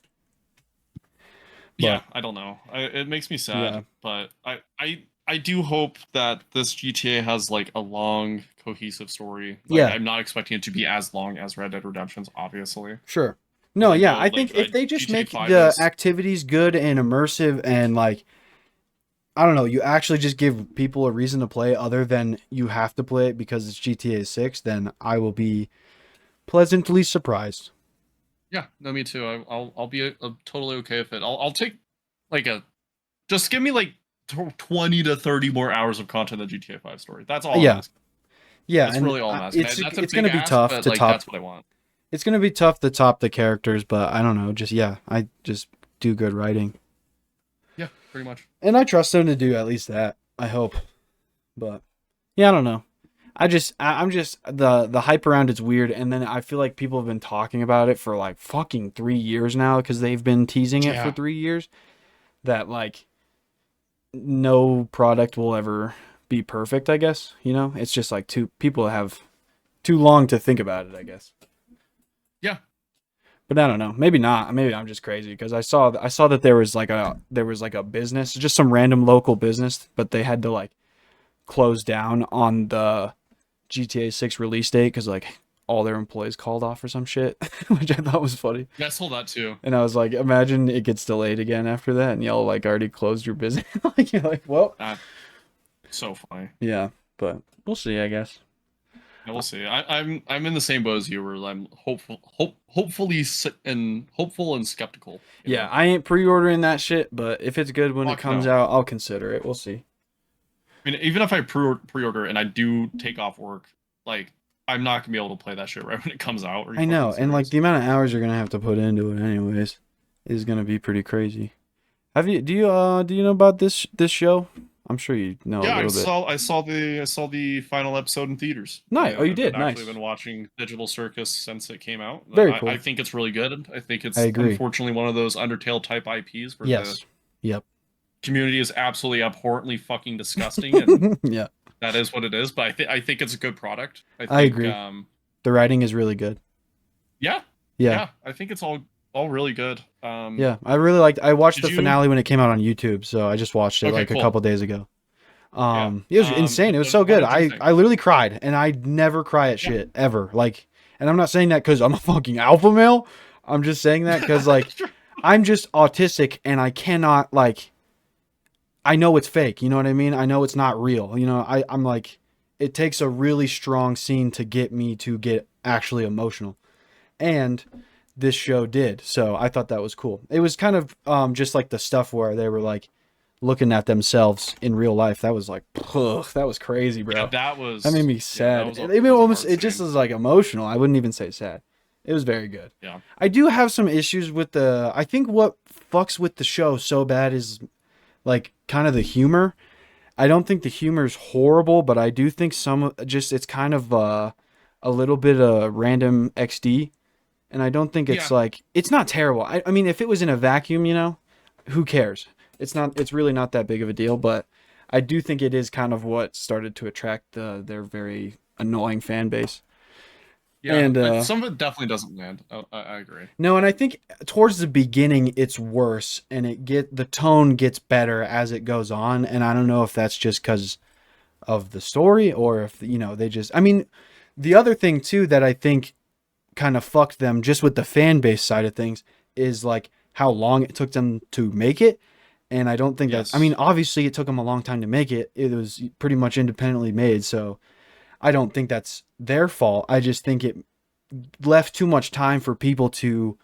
Yeah, I don't know. It makes me sad, but I do hope that this GTA has like a long, cohesive story. Like, I'm not expecting it to be as long as Red Dead Redemption's, obviously. Sure. No, Like, yeah, I think if they just make the activities good and immersive and like, I don't know, you actually just give people a reason to play other than you have to play it because it's GTA 6, then I will be pleasantly surprised. Yeah, no, me too. I'll be totally okay with it. I'll take like just give me like 20 to 30 more hours of content than GTA 5 story. That's all. Yeah. I'm asking. Yeah, that's really all I'm asking. That's it's going to be tough to top. That's what I want. It's going to be tough to top the characters, but I don't know. I just do good writing. Yeah, pretty much. And I trust them to do at least that. I hope. But yeah, I don't know. I'm just the hype around it's weird, and then I feel like people have been talking about it for like fucking 3 years now because they've been teasing it for 3 years. That like no product will ever be perfect, I guess. You know, it's just like people have too long to think about it, I guess. Yeah. But I don't know. Maybe not. Maybe I'm just crazy because I saw that there was like a business, just some random local business, but they had to like close down on the GTA 6 release date because like all their employees called off or some shit, which I thought was funny. Yeah, I saw that too. And I was like, imagine it gets delayed again after that, and y'all like already closed your business. Like, you're like, well, So funny. yeah, but we'll see, I guess. Yeah, we'll see. I'm in the same boat as you, where I'm hopeful and skeptical. Yeah, I ain't pre-ordering that shit, but if it's good when it comes out, I'll consider it. We'll see. I mean, even if I pre-order and I do take off work, like, I'm not gonna be able to play that shit right when it comes out. I know, and like the amount of hours you're gonna have to put into it, anyways, is gonna be pretty crazy. Do you know about this show? I'm sure you know. Yeah, a little bit. I saw the final episode in theaters. Nice. Oh, you did. I've Nice. actually been watching Digital Circus since it came out. Very cool. I think it's really good. I think it's agree. Unfortunately one of those Undertale type IPs where Yes. Yep. community is absolutely abhorrently fucking disgusting, and Yeah. that is what it is. But I think it's a good product. I agree. The writing is really good. Yeah. Yeah. I think it's all really good. Yeah, I really liked. I watched the finale when it came out on YouTube, so I just watched it cool. a couple days ago. It was insane. It was so good. I literally cried, and I never cry at shit ever. Like, and I'm not saying that because I'm a fucking alpha male. I'm just saying that because like I'm just autistic, and I cannot like. I know it's fake. You know what I mean? I know it's not real. You know, I'm like, it takes a really strong scene to get me to get actually emotional, and this show did. So I thought that was cool. It was kind of just like the stuff where they were like looking at themselves in real life. That was like, ugh, that was crazy, bro. Yeah, that made me sad. Yeah, it just was like emotional. I wouldn't even say sad. It was very good. Yeah. I do have some issues with I think what fucks with the show so bad is like kind of the humor. I don't think the humor is horrible, but I do think it's kind of a little bit of random XD. And I don't think it's like, it's not terrible. I mean, if it was in a vacuum, you know, who cares? It's really not that big of a deal, but I do think it is kind of what started to attract their very annoying fan base. Yeah, and some of it definitely doesn't land. I agree. No, and I think towards the beginning it's worse, and the tone gets better as it goes on, and I don't know if that's just because of the story or if, you know, they just, I mean, the other thing too that I think kind of fucked them just with the fan base side of things is like how long it took them to make it. And I don't think I mean, obviously it took them a long time to make it. It was pretty much independently made. So I don't think that's their fault. I just think it left too much time for people to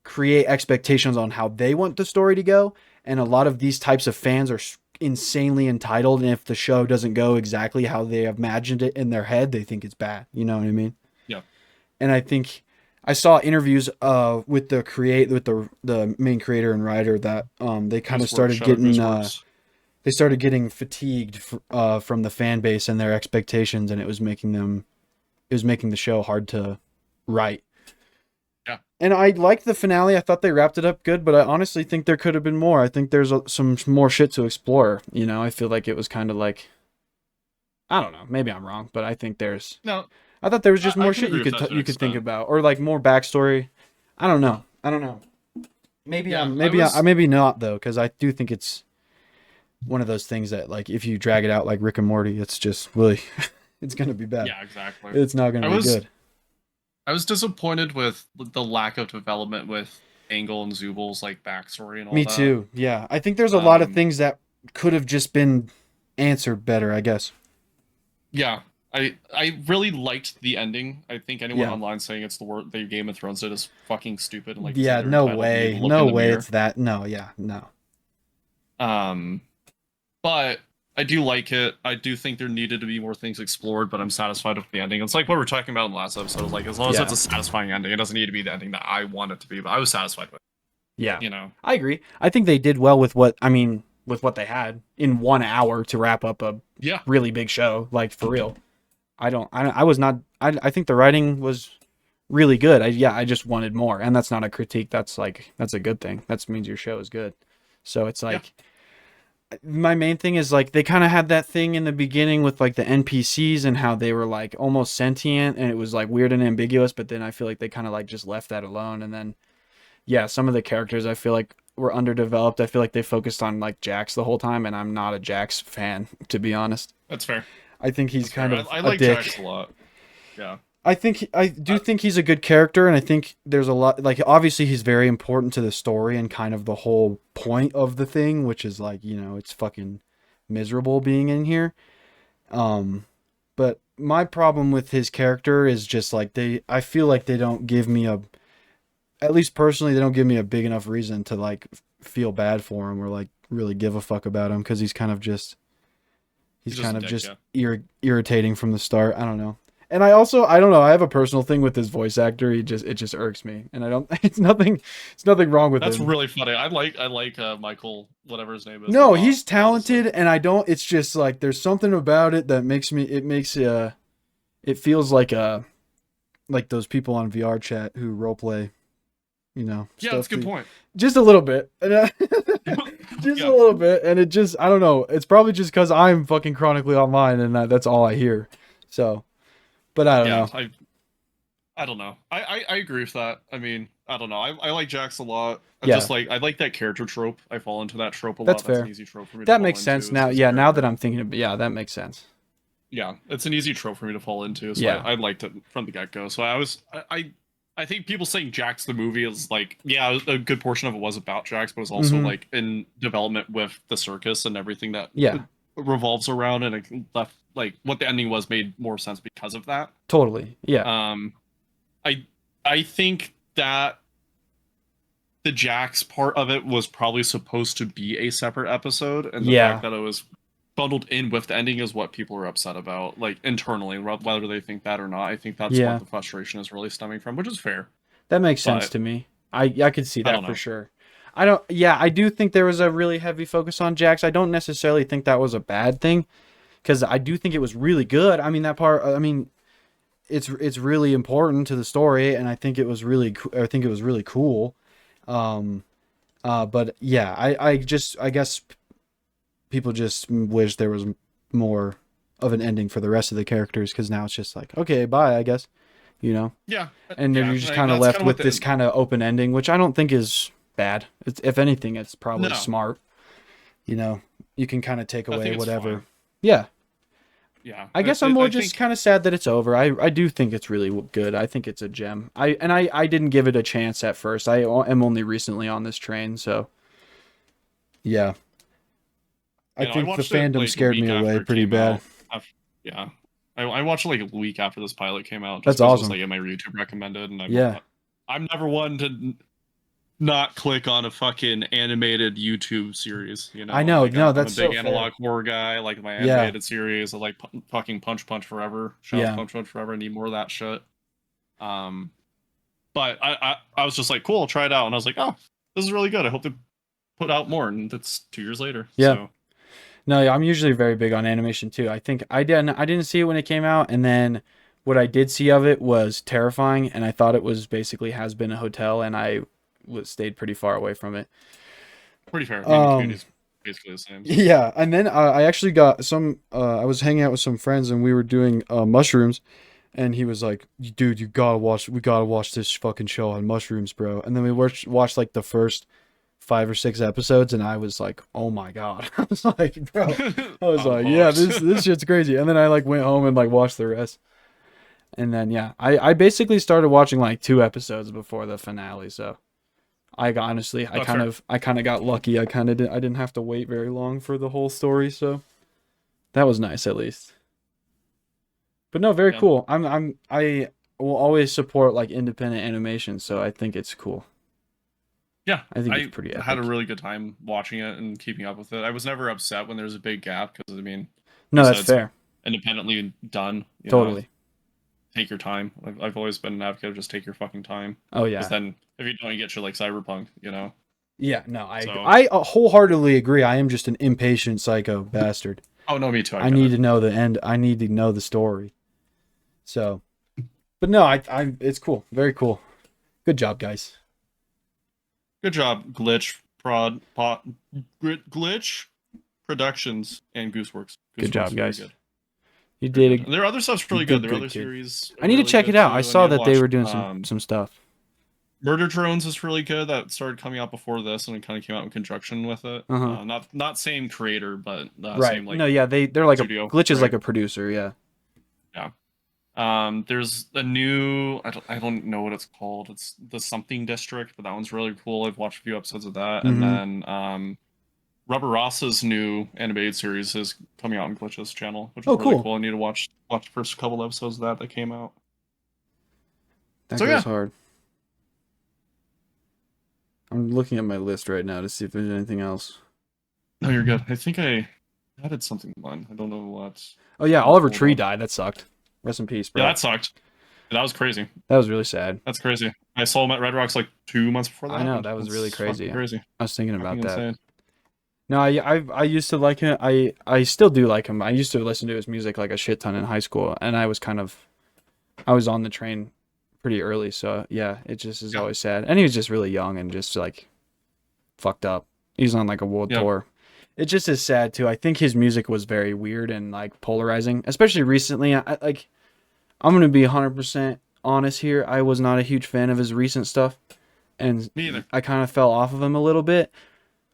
create expectations on how they want the story to go. And a lot of these types of fans are insanely entitled. And if the show doesn't go exactly how they imagined it in their head, they think it's bad. You know what I mean? Yeah. And I think I saw interviews with the main creator and writer that they kind of started getting fatigued from the fan base and their expectations, and it was making the show hard to write. Yeah. And I liked the finale. I thought they wrapped it up good, but I honestly think there could have been more. I think there's some more shit to explore. You know, I feel like it was kind of like, I don't know, maybe I'm wrong, but I think I thought there was just more shit you could think about, or like more backstory. I don't know. Maybe maybe not though, because I do think it's one of those things that like if you drag it out like Rick and Morty, it's just really it's gonna be bad. Yeah, exactly. It's not gonna be good. I was disappointed with the lack of development with Angle and Zubal's like backstory and all that. Me too. Yeah, I think there's a lot of things that could have just been answered better, I guess. Yeah. I really liked the ending. I think anyone online saying it's the word the Game of Thrones did is fucking stupid. And like, yeah, no way it's that. No, yeah, no. But I do like it. I do think there needed to be more things explored, but I'm satisfied with the ending. It's like what we were talking about in the last episode. Like, as long as it's a satisfying ending, it doesn't need to be the ending that I want it to be. But I was satisfied with it. Yeah, you know, I agree. I think they did well with what they had in 1 hour to wrap up a really big show. Like, for real. I think the writing was really good. I just wanted more, and that's not a critique. That's a good thing. That means your show is good. So it's like, my main thing is like, they kind of had that thing in the beginning with like the NPCs and how they were like almost sentient, and it was like weird and ambiguous, but then I feel like they kind of like just left that alone. And then, some of the characters I feel like were underdeveloped. I feel like they focused on like Jax the whole time, and I'm not a Jax fan, to be honest. That's fair. I think he's kind of I like a dick. Jax a lot. Yeah. I do think he's a good character, and I think there's a lot, like, obviously he's very important to the story and kind of the whole point of the thing, which is like, it's fucking miserable being in here. But my problem with his character is just like I feel like they don't give me at least personally, they don't give me a big enough reason to like feel bad for him or like really give a fuck about him, because he's kind of just irritating from the start. I don't know. And I don't know. I have a personal thing with this voice actor. It just irks me, and I don't. It's nothing wrong with him. That's really funny. I like Michael, whatever his name is. No, he's talented, and I don't. It's just like there's something about it that makes it feels like those people on VR chat who roleplay. Yeah, that's a good point. Just a little bit, just a little bit, and it just I don't know. It's probably just because I'm fucking chronically online, and that's all I hear. So. But I don't know. I don't know. I agree with that. I mean, I don't know. I like Jax a lot. I like that character trope. I fall into that trope a lot. That's fair. That's an easy trope for me that makes sense now. Yeah, now that I'm thinking of it, yeah, that makes sense. Yeah, it's an easy trope for me to fall into. So I liked it from the get-go. So I think people saying Jax the movie is like, yeah, a good portion of it was about Jax, but it was also like in development with the circus and everything that revolves around, and it left like what the ending was made more sense because of that. Totally. Yeah. I think that the Jax part of it was probably supposed to be a separate episode, and the fact that it was bundled in with the ending is what people were upset about, like internally, whether they think that or not. I think that's what the frustration is really stemming from, which is fair. That makes sense to me. I could see that for sure. I do think there was a really heavy focus on Jax. I don't necessarily think that was a bad thing, because I do think it was really good. I mean, that part, it's really important to the story, and I think it was really cool. But yeah, I guess people just wish there was more of an ending for the rest of the characters, because now it's just like, okay, bye, I guess, Yeah. And then you're just kind of left with this kind of open ending, which I don't think is bad. If anything, it's probably smart. You can kind of take away whatever. Yeah. Yeah. I guess I'm more just kind of sad that it's over. I do think it's really good. I think it's a gem. I didn't give it a chance at first. I am only recently on this train, so yeah. I think the fandom scared me away pretty bad. Yeah. I watched it like a week after this pilot came out. That's awesome. It was like in my YouTube recommended, and I'm never one to not click on a fucking animated YouTube series, I know, like, no, that's I'm a big so analog horror guy. I like my animated series. I like fucking Punch Forever. Punch Forever. I need more of that shit. But I was just like, cool, I'll try it out, and I was like, oh, this is really good. I hope to put out more, and that's 2 years later. Yeah. So. No, I'm usually very big on animation too. I think I didn't see it when it came out, and then what I did see of it was terrifying, and I thought it was basically Has Been a Hotel, and I stayed pretty far away from it. Pretty fair. Community's basically the same. Yeah, and then I actually got some. I was hanging out with some friends, and we were doing mushrooms, and he was like, "Dude, we gotta watch this fucking show on mushrooms, bro." And then we watched like the first 5 or 6 episodes, and I was like, "Oh my god!" I was like, "Bro," "Yeah, this shit's crazy." And then I like went home and like watched the rest. And then I basically started watching like 2 episodes before the finale, so. I kind of got lucky. I didn't have to wait very long for the whole story, so that was nice at least. But no, very cool. I will always support like independent animation, so I think it's cool. Yeah, I think it's pretty epic. I had a really good time watching it and keeping up with it. I was never upset when there's a big gap, because no, that's fair. Independently done. Totally. Take your time. I've always been an advocate of just take your fucking time. Oh yeah. Because then if you don't, you get shit like Cyberpunk, Yeah, no, I wholeheartedly agree. I am just an impatient psycho bastard. Oh no, me too. I need to know the end. I need to know the story. So, but no, it's cool. Very cool. Good job, guys. Good job, Glitch Productions and Gooseworks. Good job, guys. Good. You did. Their other stuff's really good. Their other series. I need to check it out. I saw that they were doing some stuff. Murder Drones is really good. That started coming out before this, and it kind of came out in conjunction with it. Not same creator, but right. Same, like, no, yeah, they're like studio. Glitch is like a producer, yeah. Yeah. There's a new I don't know what it's called. It's the Something District, but that one's really cool. I've watched a few episodes of that, and then Rubber Ross's new animated series is coming out on Glitch's channel, which is really cool. I need to watch the first couple episodes of that came out. That goes hard. I'm looking at my list right now to see if there's anything else. No, you're good. I think I added something to mine. I don't know what. Oh yeah, Oliver Tree died. That sucked. Rest in peace, bro. Yeah, that sucked. That was crazy. That was really sad. That's crazy. I saw him at Red Rocks like 2 months before that. I know, that was really crazy. Crazy. I was thinking about that. Insane. No, I used to like him. I still do like him. I used to listen to his music like a shit ton in high school, and I was on the train pretty early, so yeah, it just is always sad. And he was just really young and just like fucked up. He's on like a world tour. It just is sad too. I think his music was very weird and like polarizing, especially recently. I'm gonna be 100% honest here. I was not a huge fan of his recent stuff, and me either. I kind of fell off of him a little bit.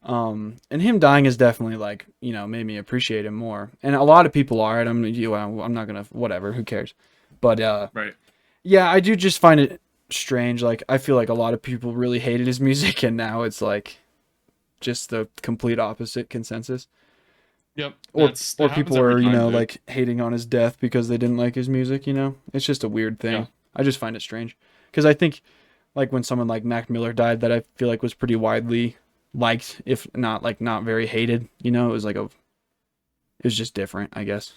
And him dying is definitely like, made me appreciate him more. And a lot of people are. And I'm not gonna whatever. Who cares? But right. Yeah, I do just find it strange. Like I feel like a lot of people really hated his music, and now it's like just the complete opposite consensus. Yep. Or people are, like hating on his death because they didn't like his music, It's just a weird thing. Yeah. I just find it strange. Because I think like when someone like Mac Miller died, that I feel like was pretty widely liked, if not like not very hated, it was like it was just different, I guess.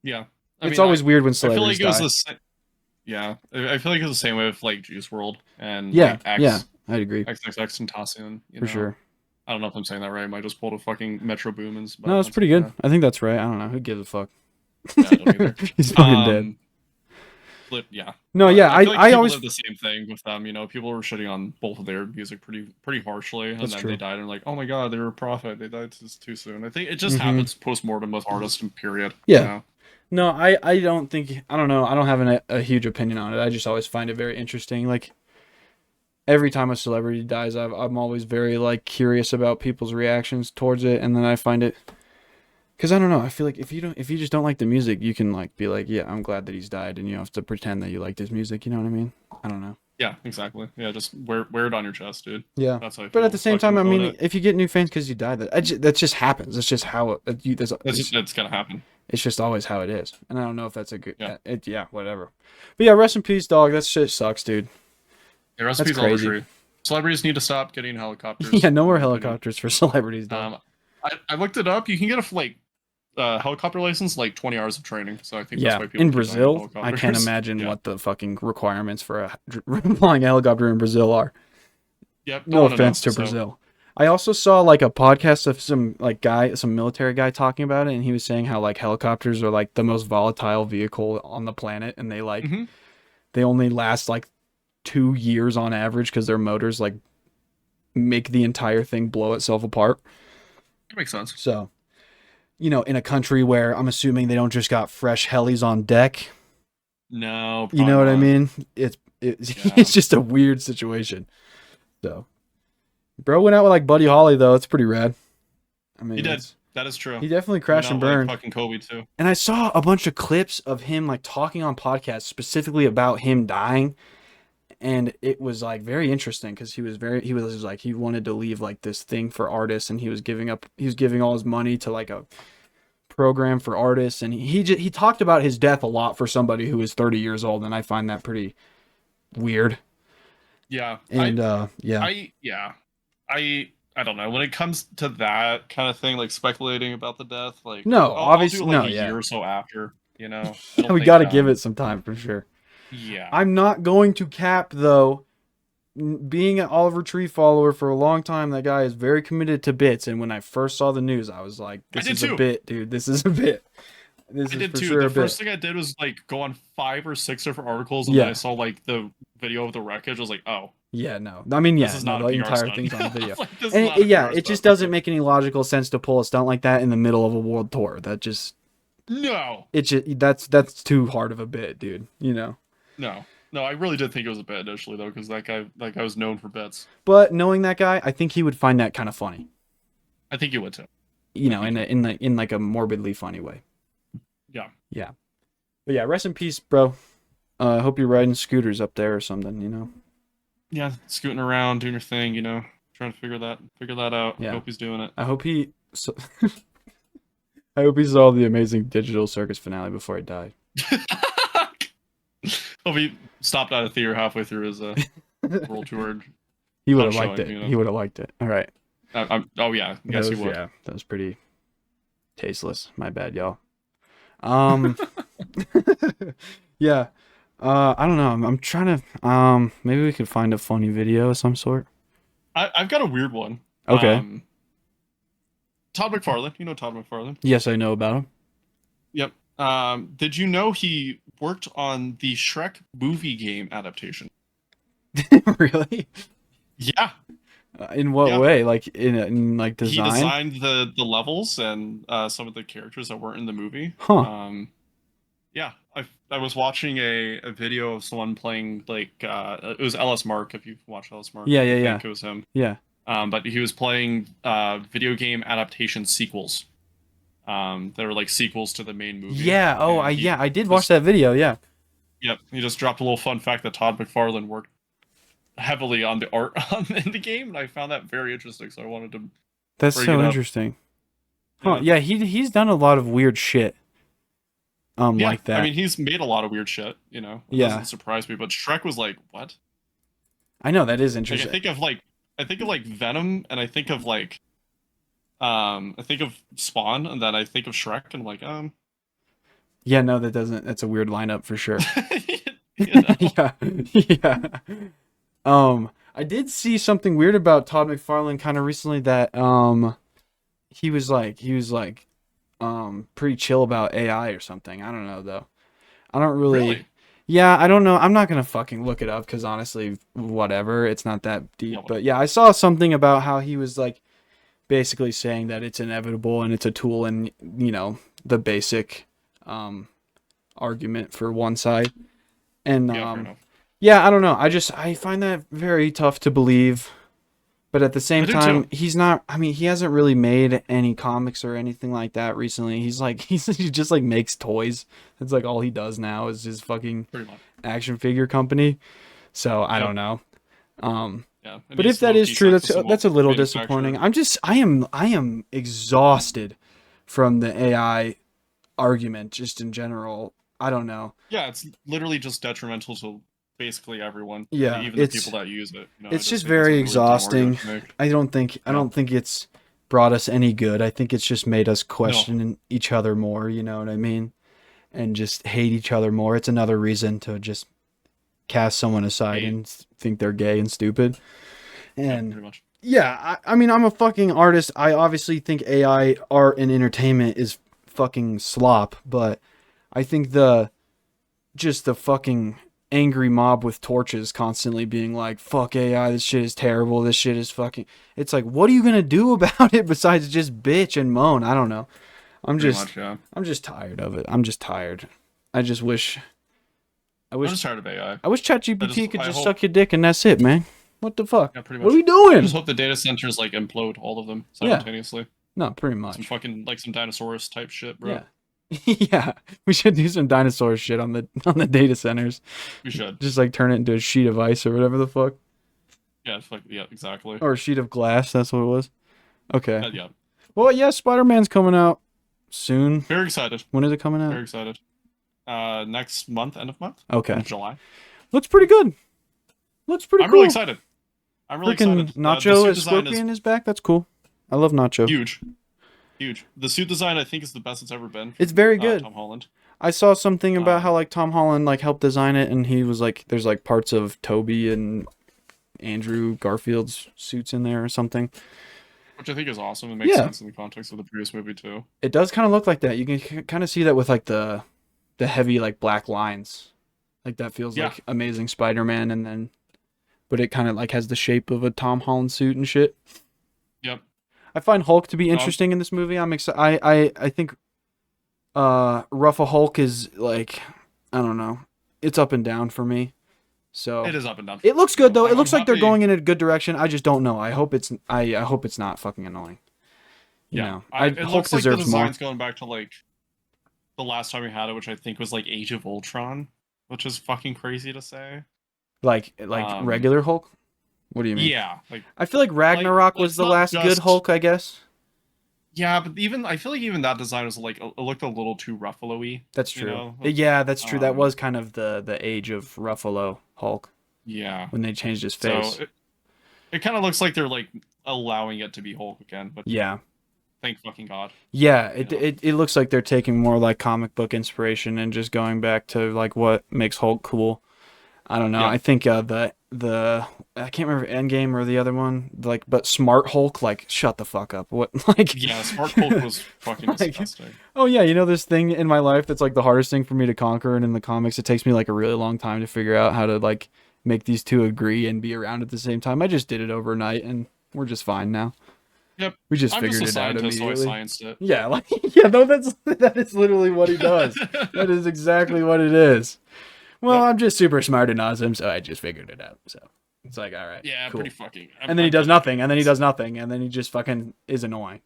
Yeah. It's always weird when celebrities die. I feel like it was the same way with like Juice WRLD and I'd agree. XXX and Tentacion, For sure. I don't know if I'm saying that right. I might just pulled a fucking Metro Boomin's. No, it's pretty good. I think that's right. I don't know. Who gives a fuck? Yeah, I don't either. He's fucking dead. But yeah. No, yeah. I always did the same thing with them. People were shitting on both of their music pretty harshly, and then they died, and like, oh my god, they were a prophet. They died too soon. I think it just happens post-mortem with artists, and period. Yeah. No, I don't think. I don't know. I don't have a huge opinion on it. I just always find it very interesting. Like every time a celebrity dies, I'm always very like curious about people's reactions towards it, and then I find it. Because I don't know, I feel like if you just don't like the music, you can like be like, yeah, I'm glad that he's died, and you don't have to pretend that you liked his music. You know what I mean? I don't know. Yeah, exactly. Yeah, just wear it on your chest, dude. Yeah. That's how I feel. But at the same time, I mean, if you get new fans because you died, that just happens. That's just how it's gonna happen. It's just always how it is, and I don't know if that's a good. Yeah, whatever. But yeah, rest in peace, dog. That shit sucks, dude. Yeah, rest in peace, Oliver Tree. Celebrities need to stop getting helicopters. Yeah, no more helicopters for celebrities, dog. I looked it up. You can get a helicopter license, like 20 hours of training. So I think that's why people in Brazil, I can't imagine what the fucking requirements for flying a helicopter in Brazil are. Yep. No offense to Brazil. I also saw like a podcast of some military guy talking about it, and he was saying how like helicopters are like the most volatile vehicle on the planet, and they like they only last like 2 years on average because their motors like make the entire thing blow itself apart. That makes sense. So, in a country where I'm assuming they don't just got fresh helis on deck. No, you know what I mean? It's just a weird situation. So, bro went out with like Buddy Holly though. It's pretty rad. I mean, he did. That is true. He definitely crashed and burned. Like fucking Kobe too. And I saw a bunch of clips of him like talking on podcasts specifically about him dying. And it was like very interesting because he was like, he wanted to leave like this thing for artists, and he was giving all his money to like a program for artists. And he talked about his death a lot for somebody who is 30 years old. And I find that pretty weird. Yeah. And I don't know when it comes to that kind of thing, like speculating about the death, like obviously I'll do a year or so after, we got to give it some time for sure. Yeah. I'm not going to cap, though. Being an Oliver Tree follower for a long time, that guy is very committed to bits. And when I first saw the news, I was like, this is a bit, dude. This is a bit. I did too. The first thing I did was like go on 5 or 6 different articles, and then I saw like the video of the wreckage. I was like, oh. Yeah, no. I mean, this is not the entire stunt. thing's on video. It just doesn't make any logical sense to pull a stunt like that in the middle of a world tour. That just... No. It just that's too hard of a bit, dude. No, I really did think it was a bit initially though, because that guy was known for bits. But knowing that guy, I think he would find that kind of funny. I think he would too. In like a morbidly funny way. Yeah. Yeah. But yeah, rest in peace, bro. I hope you're riding scooters up there or something, you know. Yeah, scooting around, doing your thing, trying to figure that out. Yeah. I hope he's doing it. I hope he I hope he saw the Amazing Digital Circus finale before he died. Hope he stopped out of theater halfway through his world tour. He would have liked it. He would have liked it. All right. Oh yeah, yes he would. Yeah, that was pretty tasteless. My bad, y'all. Yeah. I don't know. I'm trying to. Maybe we could find a funny video of some sort. I've got a weird one. Okay. Todd McFarlane. You know Todd McFarlane? Yes, I know about him. Yep. Did you know he worked on the Shrek movie game adaptation? Really? Yeah. In what way? Like in like design? He designed the levels and some of the characters that weren't in the movie. Huh. Yeah. I was watching a video of someone playing like it was LS Mark, if you've watched LS Mark. Yeah. I think it was him. Yeah. But he was playing video game adaptation sequels. That were like sequels to the main movie. Yeah. Oh, I did watch that video. Yeah. Yep. He just dropped a little fun fact that Todd McFarlane worked heavily on the art in the game, and I found that very interesting. So I wanted to. That's so interesting. Huh? Yeah. He's done a lot of weird shit. Like that. I mean, he's made a lot of weird shit. It doesn't surprise me. But Shrek was like, what? I know, that is interesting. Like, I think of Venom, and I think of Spawn, and then I think of Shrek, and I'm like, Yeah, no, that's a weird lineup for sure. Yeah. I did see something weird about Todd McFarlane kind of recently that he was like pretty chill about AI or something. I don't know though. I don't really. Yeah, I don't know. I'm not gonna fucking look it up because honestly, whatever. It's not that deep. But yeah, I saw something about how he was like basically saying that it's inevitable and it's a tool and the basic argument for one side. And yeah, I don't know. I find that very tough to believe. But at the same time, he's not. I mean, he hasn't really made any comics or anything like that recently. He just like makes toys. That's like all he does now is his fucking action figure company. So I don't know. Yeah, but if that is true, that's a little disappointing. I am exhausted from the AI argument just in general. I don't know. Yeah, it's literally just detrimental to basically everyone. Yeah, even the people that use it. It's just very exhausting. I don't think it's brought us any good. I think it's just made us question each other more. You know what I mean? And just hate each other more. It's another reason to just cast someone aside and think they're gay and stupid. And pretty much. Yeah, I mean, I'm a fucking artist. I obviously think AI art and entertainment is fucking slop, but I think the fucking angry mob with torches constantly being like, fuck AI, this shit is terrible, this shit is fucking... It's like, what are you gonna do about it besides just bitch and moan? I don't know. I'm just tired of it. I'm just tired. I'm just tired of AI. I wish ChatGPT could just suck your dick and that's it, man. What the fuck? Yeah, pretty much. What are we doing? I just hope the data centers like implode all of them simultaneously. Yeah. No, pretty much. Some fucking some dinosaurs type shit, bro. Yeah. Yeah, we should do some dinosaur shit on the data centers. We should just like turn it into a sheet of ice or whatever the fuck. Yeah, exactly. Or a sheet of glass. That's what it was. Okay. Yeah. Well, yeah, Spider-Man's coming out soon. Very excited. When is it coming out? Very excited. Next month, end of month. Okay. End of July. Looks pretty good. Looks pretty cool. I'm really excited. Nacho Scorpion is back. That's cool. I love Nacho. Huge. The suit design, I think, is the best it's ever been. It's very good. Tom Holland. I saw something about how like Tom Holland like helped design it, and he was like, there's like parts of Toby and Andrew Garfield's suits in there or something. Which I think is awesome. It makes sense in the context of the previous movie too. It does kind of look like that. You can kind of see that with like the heavy like black lines. Like that feels like Amazing Spider-Man, and then, but it kind of like has the shape of a Tom Holland suit and shit. Yep. I find Hulk to be interesting in this movie. I'm excited. I think Ruffle Hulk is like, I don't know. It's up and down for me. So it is up and down. It looks good though. It looks like they're going in a good direction. I just don't know. I hope it's not fucking annoying. You know, it Hulk looks like deserves the design's more. going back to like the last time we had it, which I think was like Age of Ultron, which is fucking crazy to say. Like regular Hulk? What do you mean? Yeah, like I feel like Ragnarok was it's the not last good just- Hulk, I guess. Yeah, but I feel like even that design was like it looked a little too Ruffalo-y. That's true. You know? Yeah, that's true. That was kind of the age of Ruffalo Hulk Yeah. when they changed his face. So it kind of looks like they're like allowing it to be Hulk again, but Yeah. thank fucking God. Yeah, You know? it looks like they're taking more like comic book inspiration and just going back to like what makes Hulk cool. I don't know. Yeah. I think the I can't remember Endgame or the other one, like, but Smart Hulk, like, shut the fuck up. What, like? Yeah, Smart Hulk was fucking Like, disgusting. Oh yeah, you know this thing in my life that's like the hardest thing for me to conquer, and in the comics it takes me like a really long time to figure out how to like make these two agree and be around at the same time. I just did it overnight, and we're just fine now. Yep. We just I'm figured just a it out scientist, so I immediately. scienced it. Yeah, like yeah, no, that is literally what he does. That is exactly what it is. Well, Yep. I'm just super smart and awesome, so I just figured it out. So it's like, all right, Yeah, cool. pretty fucking. And then he does nothing, and then he does nothing, and then he just fucking is annoying.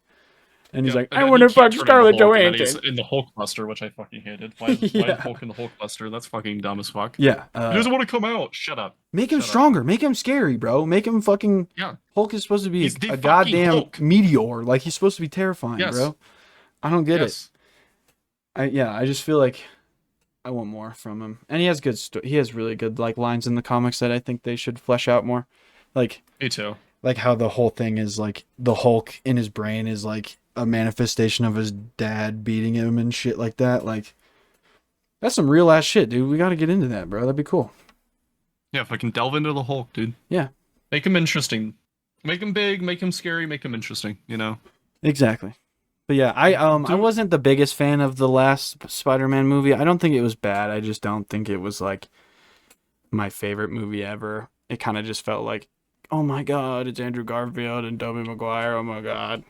And he's like, and I then want he to can't fuck turn into Scarlett Hulk, and then he's Johansson. in the Hulkbuster, which I fucking hated. Why is Yeah. Hulk in the Hulkbuster? That's fucking dumb as fuck. Yeah, He doesn't want to come out. Shut up. make him Shut up. stronger, make him scary, bro. Make him fucking. Yeah. Hulk is supposed to be He's the a fucking goddamn Hulk. meteor. Like he's supposed to be terrifying, Yes. bro. I don't get it. Yes. I just feel like I want more from him, and he has good. He has really good like lines in the comics that I think they should flesh out more. Like Me too. like how the whole thing is like the Hulk in his brain is like a manifestation of his dad beating him and shit like that. Like that's some real ass shit, dude. We got to get into that, bro. That'd be cool. Yeah, if I can delve into the Hulk, dude. Yeah. Make him interesting. Make him big, make him scary, make him interesting, you know? Exactly. But yeah, I wasn't the biggest fan of the last Spider-Man movie. I don't think it was bad. I just don't think it was like my favorite movie ever. It kind of just felt like, oh my god, it's Andrew Garfield and Tobey Maguire. Oh my god.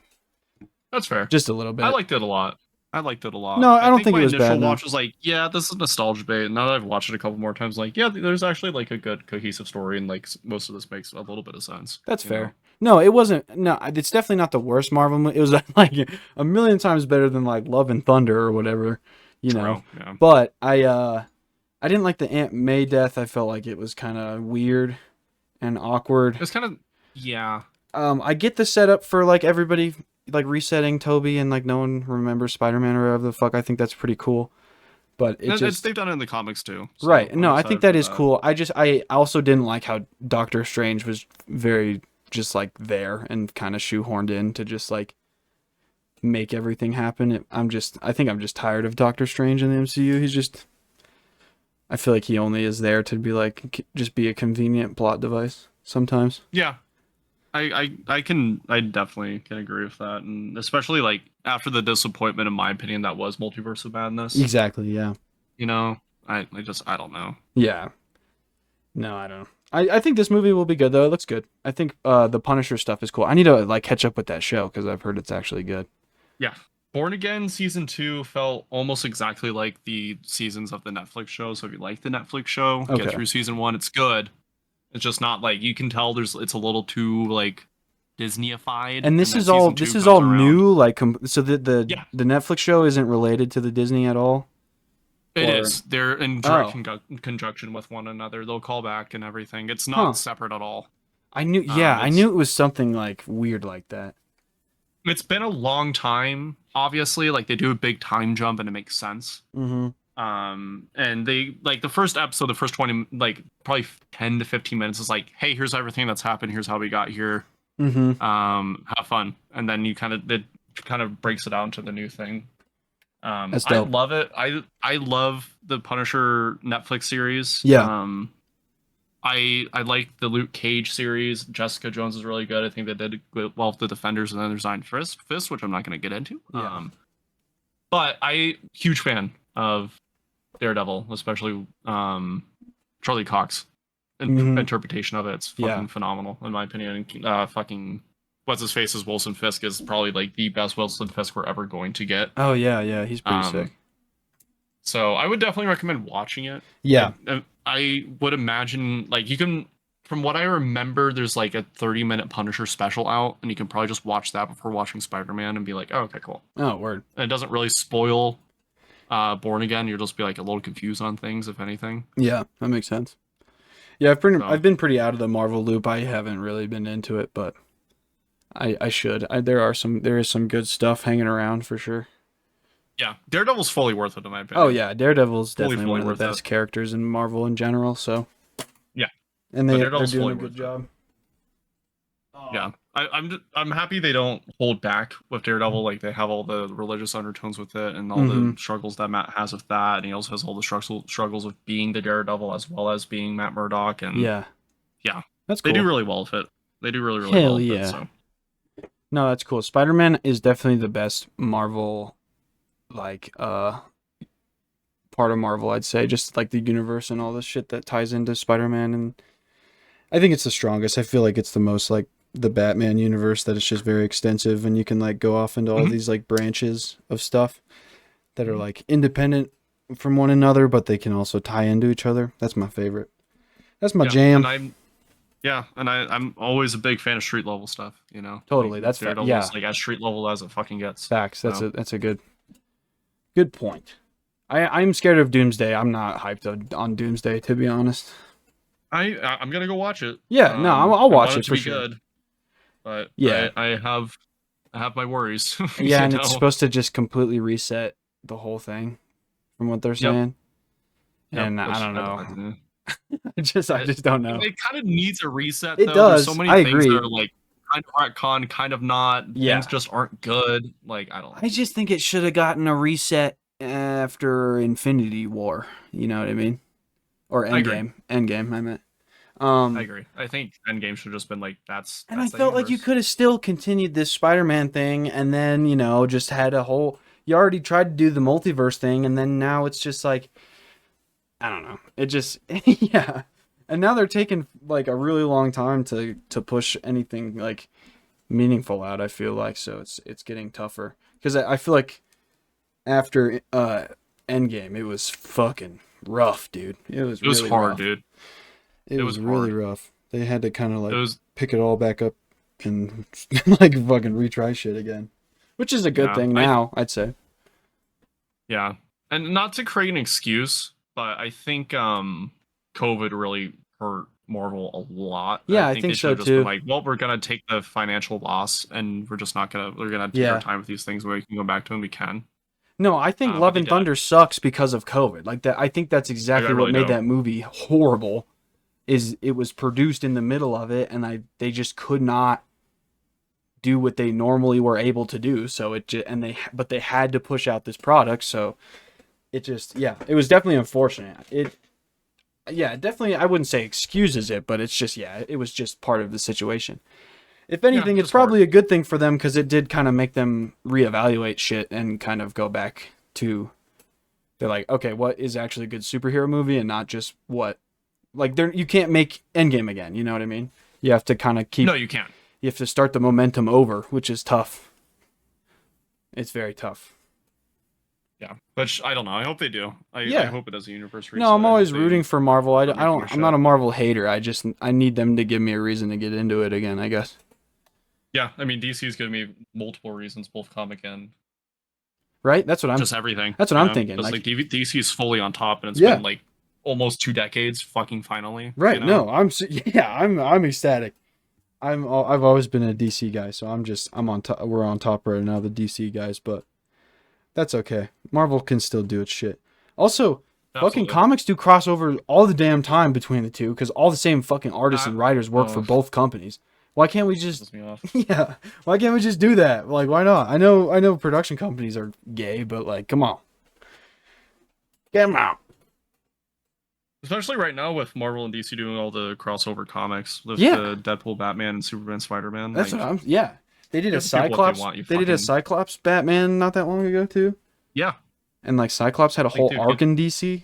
That's fair. Just a little bit. I liked it a lot. No, I don't think it was my initial bad, no. watch was like, yeah, this is nostalgia bait. Now that I've watched it a couple more times, like, yeah, there's actually like a good cohesive story, and like most of this makes a little bit of sense. That's you fair. know? No, it wasn't. No, it's definitely not the worst Marvel movie. It was like a million times better than like Love and Thunder or whatever, you know. True, yeah. But I didn't like the Aunt May death. I felt like it was kind of weird and awkward. It's kind of, yeah. I get the setup for like everybody like resetting Toby and like no one remembers Spider-Man or whatever the fuck. I think that's pretty cool. But They've done it in the comics too. So right. I'm No, I excited think that for is cool. I also didn't like how Doctor Strange was very just like there and kind of shoehorned in to just like make everything happen. I think I'm just tired of Doctor Strange in the MCU. I feel like he only is there to be like just be a convenient plot device sometimes. Yeah. I definitely can agree with that, and especially like after the disappointment, in my opinion, that was Multiverse of Madness. Exactly. Yeah. You know, I don't know. Yeah. No, I don't know. I think this movie will be good though. It looks good. I think the Punisher stuff is cool. I need to like catch up with that show because I've heard it's actually good. Yeah. Born Again season 2 felt almost exactly like the seasons of the Netflix show. So if you like the Netflix show, Okay. get through season 1. It's good. It's just not like you can tell it's a little too like Disneyified. And this then is all season 2 this is comes all around. new. Like so the Yeah. Netflix show isn't related to the Disney at all. It Or- is. They're in direct conjunction with one another. They'll call back and everything. It's not Huh. separate at all. I knew. Yeah, I it's- knew it was something like weird like that. It's been a long time. Obviously, like they do a big time jump and it makes sense. Mm-hmm. And they like the first episode, the first 20, like probably 10 to 15 minutes is like, hey, here's everything that's happened. Here's how we got here. Mm-hmm. Have fun. And then it kind of breaks it out into the new thing. That's I dope. love it. I love the Punisher Netflix series. Yeah. I like the Luke Cage series. Jessica Jones is really good. I think they did good, well with the Defenders, and then there's Iron Fist, which I'm not going to get into. Yeah. But huge fan of Daredevil, especially Charlie Cox Mhm. interpretation of it. It's fucking phenomenal in my opinion. Fucking what's his face is Wilson Fisk is probably like the best Wilson Fisk we're ever going to get. Oh yeah, he's pretty sick. So I would definitely recommend watching it. Yeah. I would imagine like you can, from what I remember, there's like a 30-minute Punisher special out, and you can probably just watch that before watching Spider-Man and be like, oh, okay, cool. Oh, word. And it doesn't really spoil Born Again, you'll just be like a little confused on things, if anything. Yeah, that makes sense. Yeah, I've been pretty out of the Marvel loop. I haven't really been into it, but I should. There is some good stuff hanging around for sure. Yeah, Daredevil's fully worth it in my opinion. Oh yeah, Daredevil's definitely fully one of the worth best it. characters in Marvel in general. So yeah, and they're Daredevil's doing a fully good worth job. Yeah, I'm happy they don't hold back with Daredevil. Like they have all the religious undertones with it, and all the struggles that Matt has with that, and he also has all the struggles of being the Daredevil as well as being Matt Murdock. And yeah, that's cool. They do really well with it. They do really well with it. So. No, that's cool. Spider-Man is definitely the best Marvel, like part of Marvel. I'd say just like the universe and all the shit that ties into Spider-Man, and I think it's the strongest. I feel like it's the most like the Batman universe, that it's just very extensive and you can like go off into all these like branches of stuff that are like independent from one another, but they can also tie into each other. That's my favorite. That's my jam. And I'm always a big fan of street level stuff, you know. Totally. Like, that's like as street level as it fucking gets. Facts. That's a good point. I'm scared of Doomsday. I'm not hyped on Doomsday, to be honest. I'm gonna go watch it. Yeah, no, I'll watch it for sure. Good, but yeah, I have my worries. Yeah, and it's supposed to just completely reset the whole thing, from what they're saying. And I don't know. I just don't know. It kind of needs a reset. It does. There's so many things that are like kind of retcon, kind of not. Yeah. Things just aren't good. Like I don't know. I just think it should have gotten a reset after Infinity War. You know what I mean? Or Endgame. Endgame, I meant. I agree. I think Endgame should have just been like that's. And I felt like you could have still continued this Spider-Man thing, and then just had a whole. You already tried to do the multiverse thing, and then now it's just like, I don't know. It just yeah. And now they're taking like a really long time to push anything like meaningful out. I feel like so it's getting tougher because I feel like after Endgame it was fucking rough, dude. It was really hard, rough. Dude. It was really rough. They had to kind of like pick it all back up and like fucking retry shit again, which is a good thing now, I'd say. Yeah, and not to create an excuse, but I think COVID really hurt Marvel a lot. Yeah, I think so too. Like, well, we're gonna take the financial loss, and we're gonna take our time with these things. Where we can go back to them, we can. No, I think Love and Thunder sucks because of COVID. Like that, I think that's exactly what made that movie horrible. Is it was produced in the middle of it, and they just could not do what they normally were able to do. So but they had to push out this product. So it was definitely unfortunate. Definitely, I wouldn't say excuses it, but it's just it was just part of the situation. If anything, it's probably a good thing for them because it did kind of make them reevaluate shit and kind of go back to. They're like, okay, what is actually a good superhero movie, and not just what. Like you can't make Endgame again, you know what I mean? You have to kind of keep. No, you can't. You have to start the momentum over, which is tough. It's very tough. Yeah, but I don't know. I hope they do. I hope it does a universe reset. No, I'm always rooting for Marvel. I'm not a Marvel hater. I need them to give me a reason to get into it again, I guess. Yeah, I mean DC's giving me multiple reasons, both comic and. Right, that's what I'm. Just everything. That's what I'm thinking. Like DC is fully on top, and it's been like. Almost 2 decades, fucking finally. Right? No, I'm ecstatic. I've always been a DC guy, so I'm on top. We're on top right now, the DC guys, but that's okay. Marvel can still do its shit. Also, fucking comics do crossover all the damn time between the two because all the same fucking artists and writers work for both companies. Why can't we just? Yeah. Why can't we just do that? Like, why not? I know production companies are gay, but like, come on, get them out. Especially right now with Marvel and DC doing all the crossover comics with the Deadpool, Batman, and Superman, Spider-Man. That's what I'm. Yeah, they did a Cyclops. They did a Cyclops Batman not that long ago too. Yeah, and like Cyclops had a whole arc in DC.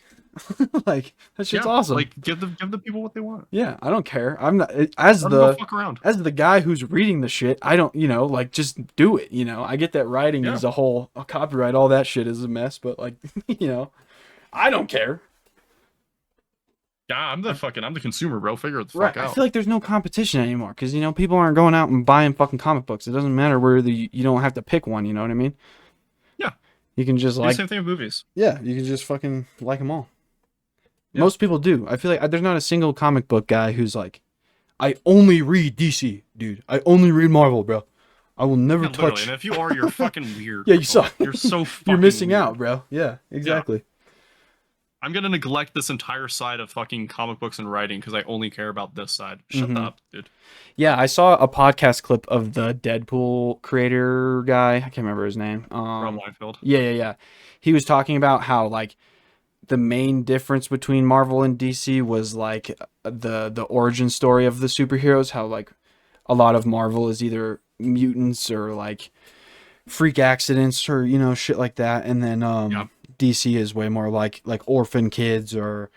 Like that shit's awesome. Like give the people what they want. Yeah, I don't care. I'm not as the guy who's reading the shit. I don't like just do it. I get that writing is a whole copyright. All that shit is a mess, but like I don't care. Yeah, I'm the consumer, bro. Figure it the fuck out. I feel like there's no competition anymore because people aren't going out and buying fucking comic books. It doesn't matter where you don't have to pick one. You know what I mean? Yeah. You can just Do the same thing with movies. Yeah, you can just fucking like them all. Yeah. Most people do. I feel like there's not a single comic book guy who's like, I only read DC, dude. I only read Marvel, bro. I will never touch. Literally. And if you are, you're fucking weird. Yeah, you suck. You're so fucking You're missing weird. out, bro. Yeah, exactly. Yeah. I'm gonna neglect this entire side of fucking comic books and writing because I only care about this side. Shut up, dude. Yeah, I saw a podcast clip of the Deadpool creator guy. I can't remember his name. Rob Liefeld. Yeah. He was talking about how like the main difference between Marvel and DC was like the origin story of the superheroes. How like a lot of Marvel is either mutants or like freak accidents or shit like that, and then DC is way more like orphan kids or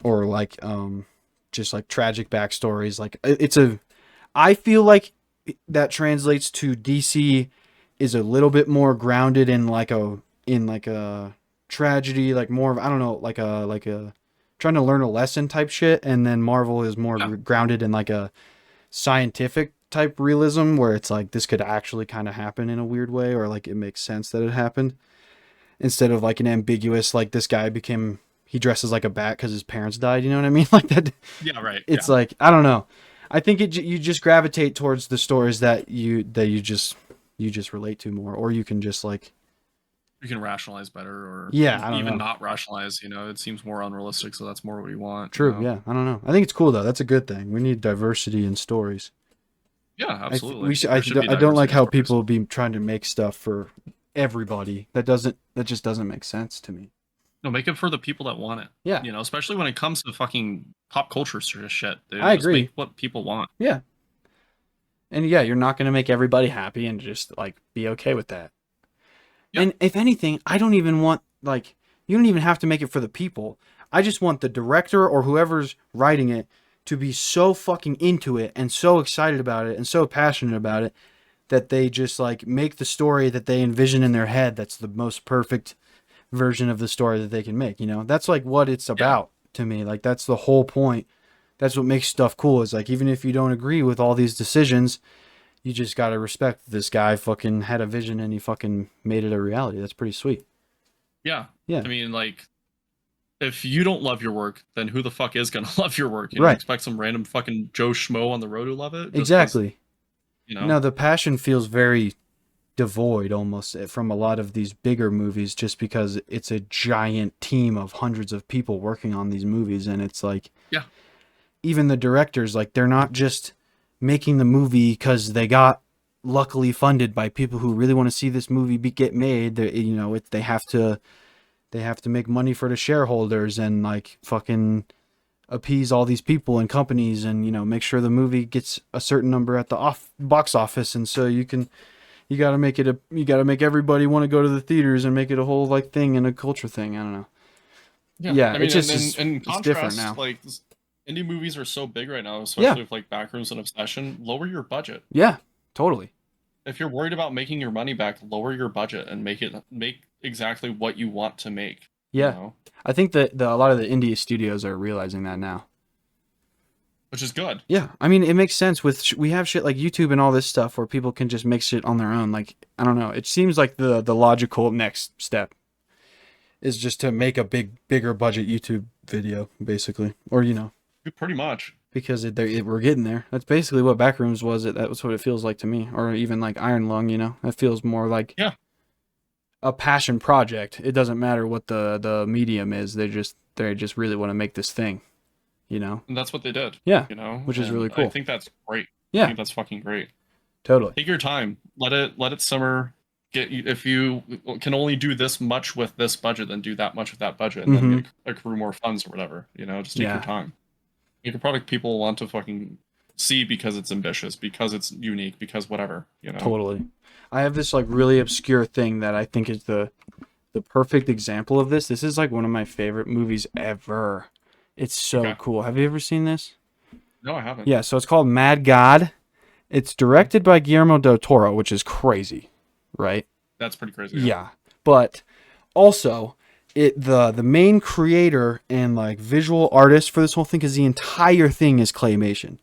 like just like tragic backstories. Like I feel like that translates to DC is a little bit more grounded in like a tragedy, like more of, I don't know, like a trying to learn a lesson type shit, and then Marvel is more grounded in like a scientific type realism where it's like this could actually kind of happen in a weird way, or like it makes sense that it happened, instead of like an ambiguous like this guy he dresses like a bat because his parents died, you know what I mean? Like that. Yeah, right. It's like, I don't know. I think you just gravitate towards the stories that you just relate to more, or you can just like, you can rationalize better, or I don't even know. not rationalize. It seems more unrealistic, so that's more what we want. True. Yeah, I don't know. I think it's cool though. That's a good thing. We need diversity in stories. Yeah, absolutely. I don't like how people be trying to make stuff for everybody. That just doesn't make sense to me. No, make it for the people that want it. Yeah. Especially when it comes to fucking pop culture sort of shit. Dude. I Just agree. Make what people want. Yeah. And yeah, you're not going to make everybody happy, and just like be okay with that. Yep. And if anything, I don't even want like, you don't even have to make it for the people. I just want the director or whoever's writing it to be so fucking into it and so excited about it and so passionate about it that they just like make the story that they envision in their head that's the most perfect version of the story that they can make. That's like what it's about to me. Like that's the whole point. That's what makes stuff cool, is like, even if you don't agree with all these decisions, you just gotta respect this guy fucking had a vision and he fucking made it a reality. That's pretty sweet. Yeah. Yeah. I mean, like, if you don't love your work, then who the fuck is gonna love your work? Right. Expect some random fucking Joe Schmo on the road to love it? Exactly. No, the passion feels very devoid almost from a lot of these bigger movies, just because it's a giant team of hundreds of people working on these movies, and it's like, even the directors, like, they're not just making the movie because they got luckily funded by people who really want to see this movie get made. They have to make money for the shareholders and like fucking appease all these people and companies, and make sure the movie gets a certain number at the box office, and so you gotta make everybody want to go to the theaters and make it a whole like thing and a culture thing. I don't know. Yeah, I mean, it's just in contrast, different now. Like, indie movies are so big right now, especially with like Backrooms and Obsession. Lower your budget. Yeah, totally. If you're worried about making your money back, lower your budget and make exactly what you want to make. Yeah, I think that a lot of the indie studios are realizing that now, which is good. Yeah, I mean, it makes sense we have shit like YouTube and all this stuff where people can just make shit on their own. Like, I don't know, it seems like the logical next step is just to make a bigger budget YouTube video, basically, or pretty much, because we're getting there. That's basically what Backrooms was. That was what it feels like to me, or even like Iron Lung. That feels more like a passion project. It doesn't matter what the medium is. They just really want to make this thing, And that's what they did. Yeah, which is really cool. I think that's great. Yeah, I think that's fucking great. Totally. Take your time. Let it simmer. If you can only do this much with this budget, then do that much with that budget, and then accrue more funds or whatever. Just take your time. Make a product people want to fucking see because it's ambitious, because it's unique, because whatever. Totally. I have this like really obscure thing that I think is the perfect example of this. This is like one of my favorite movies ever. It's so cool. Have you ever seen this? No, I haven't. Yeah, so it's called Mad God. It's directed by Guillermo del Toro, which is crazy, right? That's pretty crazy. Yeah. But also, the main creator and like visual artist for this whole thing, because the entire thing is claymation,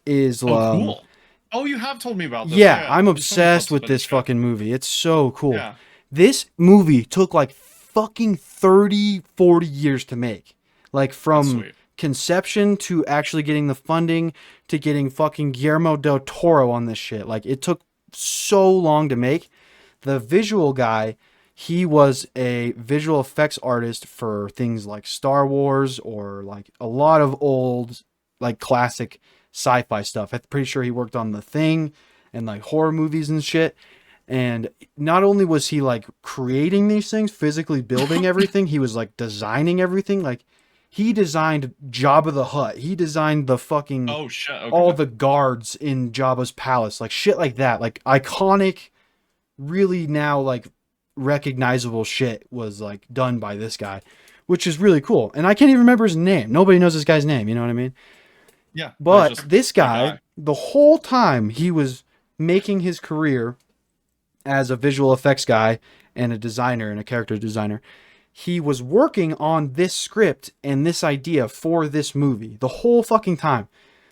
is cool. Oh, you have told me about this. Yeah, I'm obsessed with this fucking movie. It's so cool. Yeah. This movie took like fucking 30, 40 years to make. Like from conception to actually getting the funding to getting fucking Guillermo del Toro on this shit. Like it took so long to make. The visual guy, he was a visual effects artist for things like Star Wars or like a lot of old like classic sci-fi stuff. I'm pretty sure he worked on The Thing and like horror movies and shit. And not only was he like creating these things, physically building everything, he was like designing everything. Like he designed Jabba the Hutt. He designed the fucking all the guards in Jabba's palace, like shit like that. Like iconic, really now like recognizable shit was like done by this guy, which is really cool. And I can't even remember his name. Nobody knows this guy's name. You know what I mean? Yeah. But this guy, the whole time he was making his career as a visual effects guy and a designer and a character designer, he was working on this script and this idea for this movie the whole fucking time.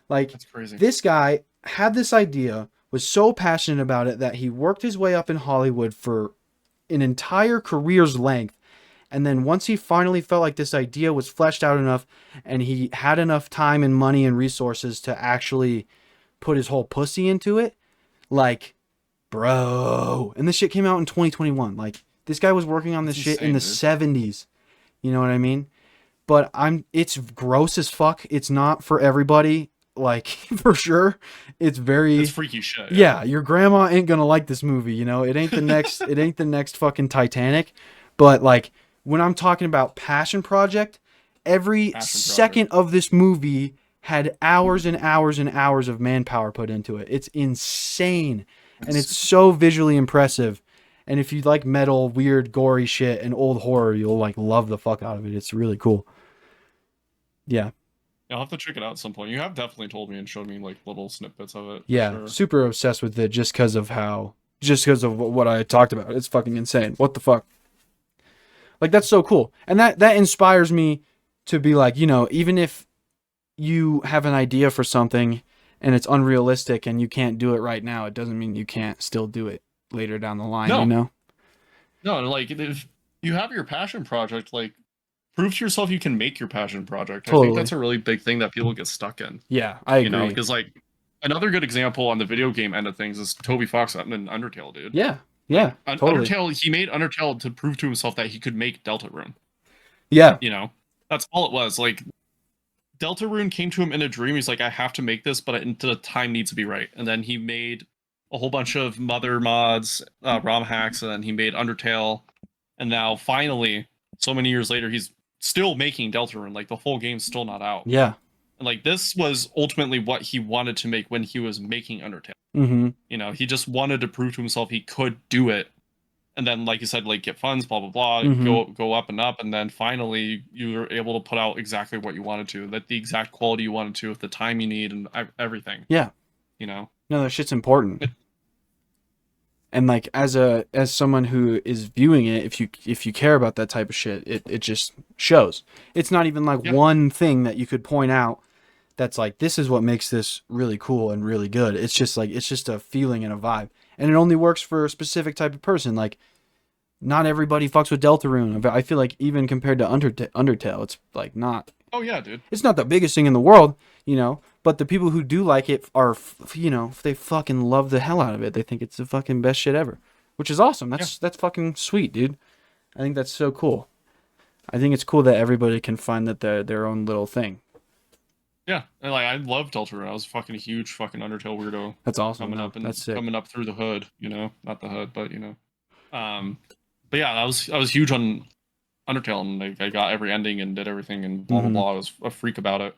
Like, that's crazy. This guy had this idea, was so passionate about it that he worked his way up in Hollywood for an entire career's length. And then once he finally felt like this idea was fleshed out enough and he had enough time and money and resources to actually put his whole pussy into it, like, bro. And this shit came out in 2021. Like, this guy was working on this shit in the 70s. You know what I mean? But it's gross as fuck. It's not for everybody. Like, for sure. It's freaky shit. Yeah, your grandma ain't gonna like this movie, you know? It ain't the next fucking Titanic. But like, when I'm talking about passion project, every second of this movie had hours and hours and hours of manpower put into it. It's insane. And it's so visually impressive. And if you like metal, weird, gory shit and old horror, you'll like love the fuck out of it. It's really cool. Yeah. I'll have to check it out at some point. You have definitely told me and showed me like little snippets of it. Yeah. Sure. Super obsessed with it just because of what I talked about. It's fucking insane. What the fuck? Like, that's so cool. And that inspires me to be like, you know, even if you have an idea for something and it's unrealistic and you can't do it right now, it doesn't mean you can't still do it later down the line, you know? No, like, if you have your passion project, like, prove to yourself you can make your passion project. Totally. I think that's a really big thing that people get stuck in. Yeah, I agree. You know, because, like, another good example on the video game end of things is Toby Fox in Undertale, dude. Yeah, yeah, totally. Undertale, he made Undertale to prove to himself that he could make Deltarune. Yeah. You know, that's all it was. Like, Deltarune came to him in a dream. He's like, I have to make this, but the time needs to be right. And then he made a whole bunch of mother mods, ROM hacks, and then he made Undertale. And now, finally, so many years later, he's still making Deltarune. Like, the whole game's still not out. Yeah. And, like, this was ultimately what he wanted to make when he was making Undertale. Mm-hmm. You know, he just wanted to prove to himself he could do it. And then, like you said, like, get funds, blah, blah, blah, go up and up. And then finally, you were able to put out exactly what you wanted to, that the exact quality you wanted to, with the time you need and everything. Yeah. You know? No, that shit's important. And like, as someone who is viewing it, if you care about that type of shit, it just shows. It's not even like one thing that you could point out that's like, this is what makes this really cool and really good. It's just like, it's just a feeling and a vibe. And it only works for a specific type of person. Like, not everybody fucks with Deltarune. I feel like even compared to Undertale, it's like not. Oh yeah, dude. It's not the biggest thing in the world, you know. But the people who do like it are, you know, they fucking love the hell out of it. They think it's the fucking best shit ever, which is awesome. That's fucking sweet, dude. I think that's so cool. I think it's cool that everybody can find that their own little thing. Yeah, and like, I love Deltarune. I was fucking a huge fucking Undertale weirdo. That's awesome. That's coming up through the hood, you know, not the hood, but you know. But yeah, I was huge on Undertale, and like, I got every ending and did everything and blah blah blah. I was a freak about it.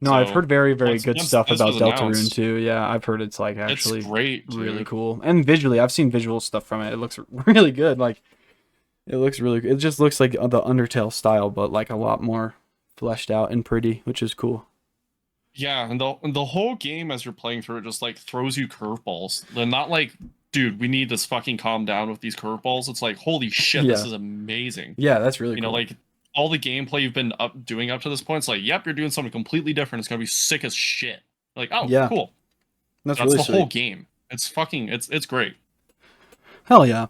No, so, I've heard very good stuff about Deltarune too. Yeah, I've heard it's like actually great, really cool. And visually, I've seen visual stuff from it. It looks really good. Like, it looks really good. It just looks like the Undertale style, but like a lot more fleshed out and pretty, which is cool. Yeah, and the whole game as you're playing through it just like throws you curveballs. They're not like, dude, we need this fucking calm down with these curveballs. It's like, holy shit, this is amazing. Yeah, that's really cool. You know, like, all the gameplay you've been doing up to this point, it's like, yep, you're doing something completely different. It's gonna be sick as shit. Like, oh, yeah, cool. That's really the sweet. Whole game. It's fucking, it's great. Hell yeah.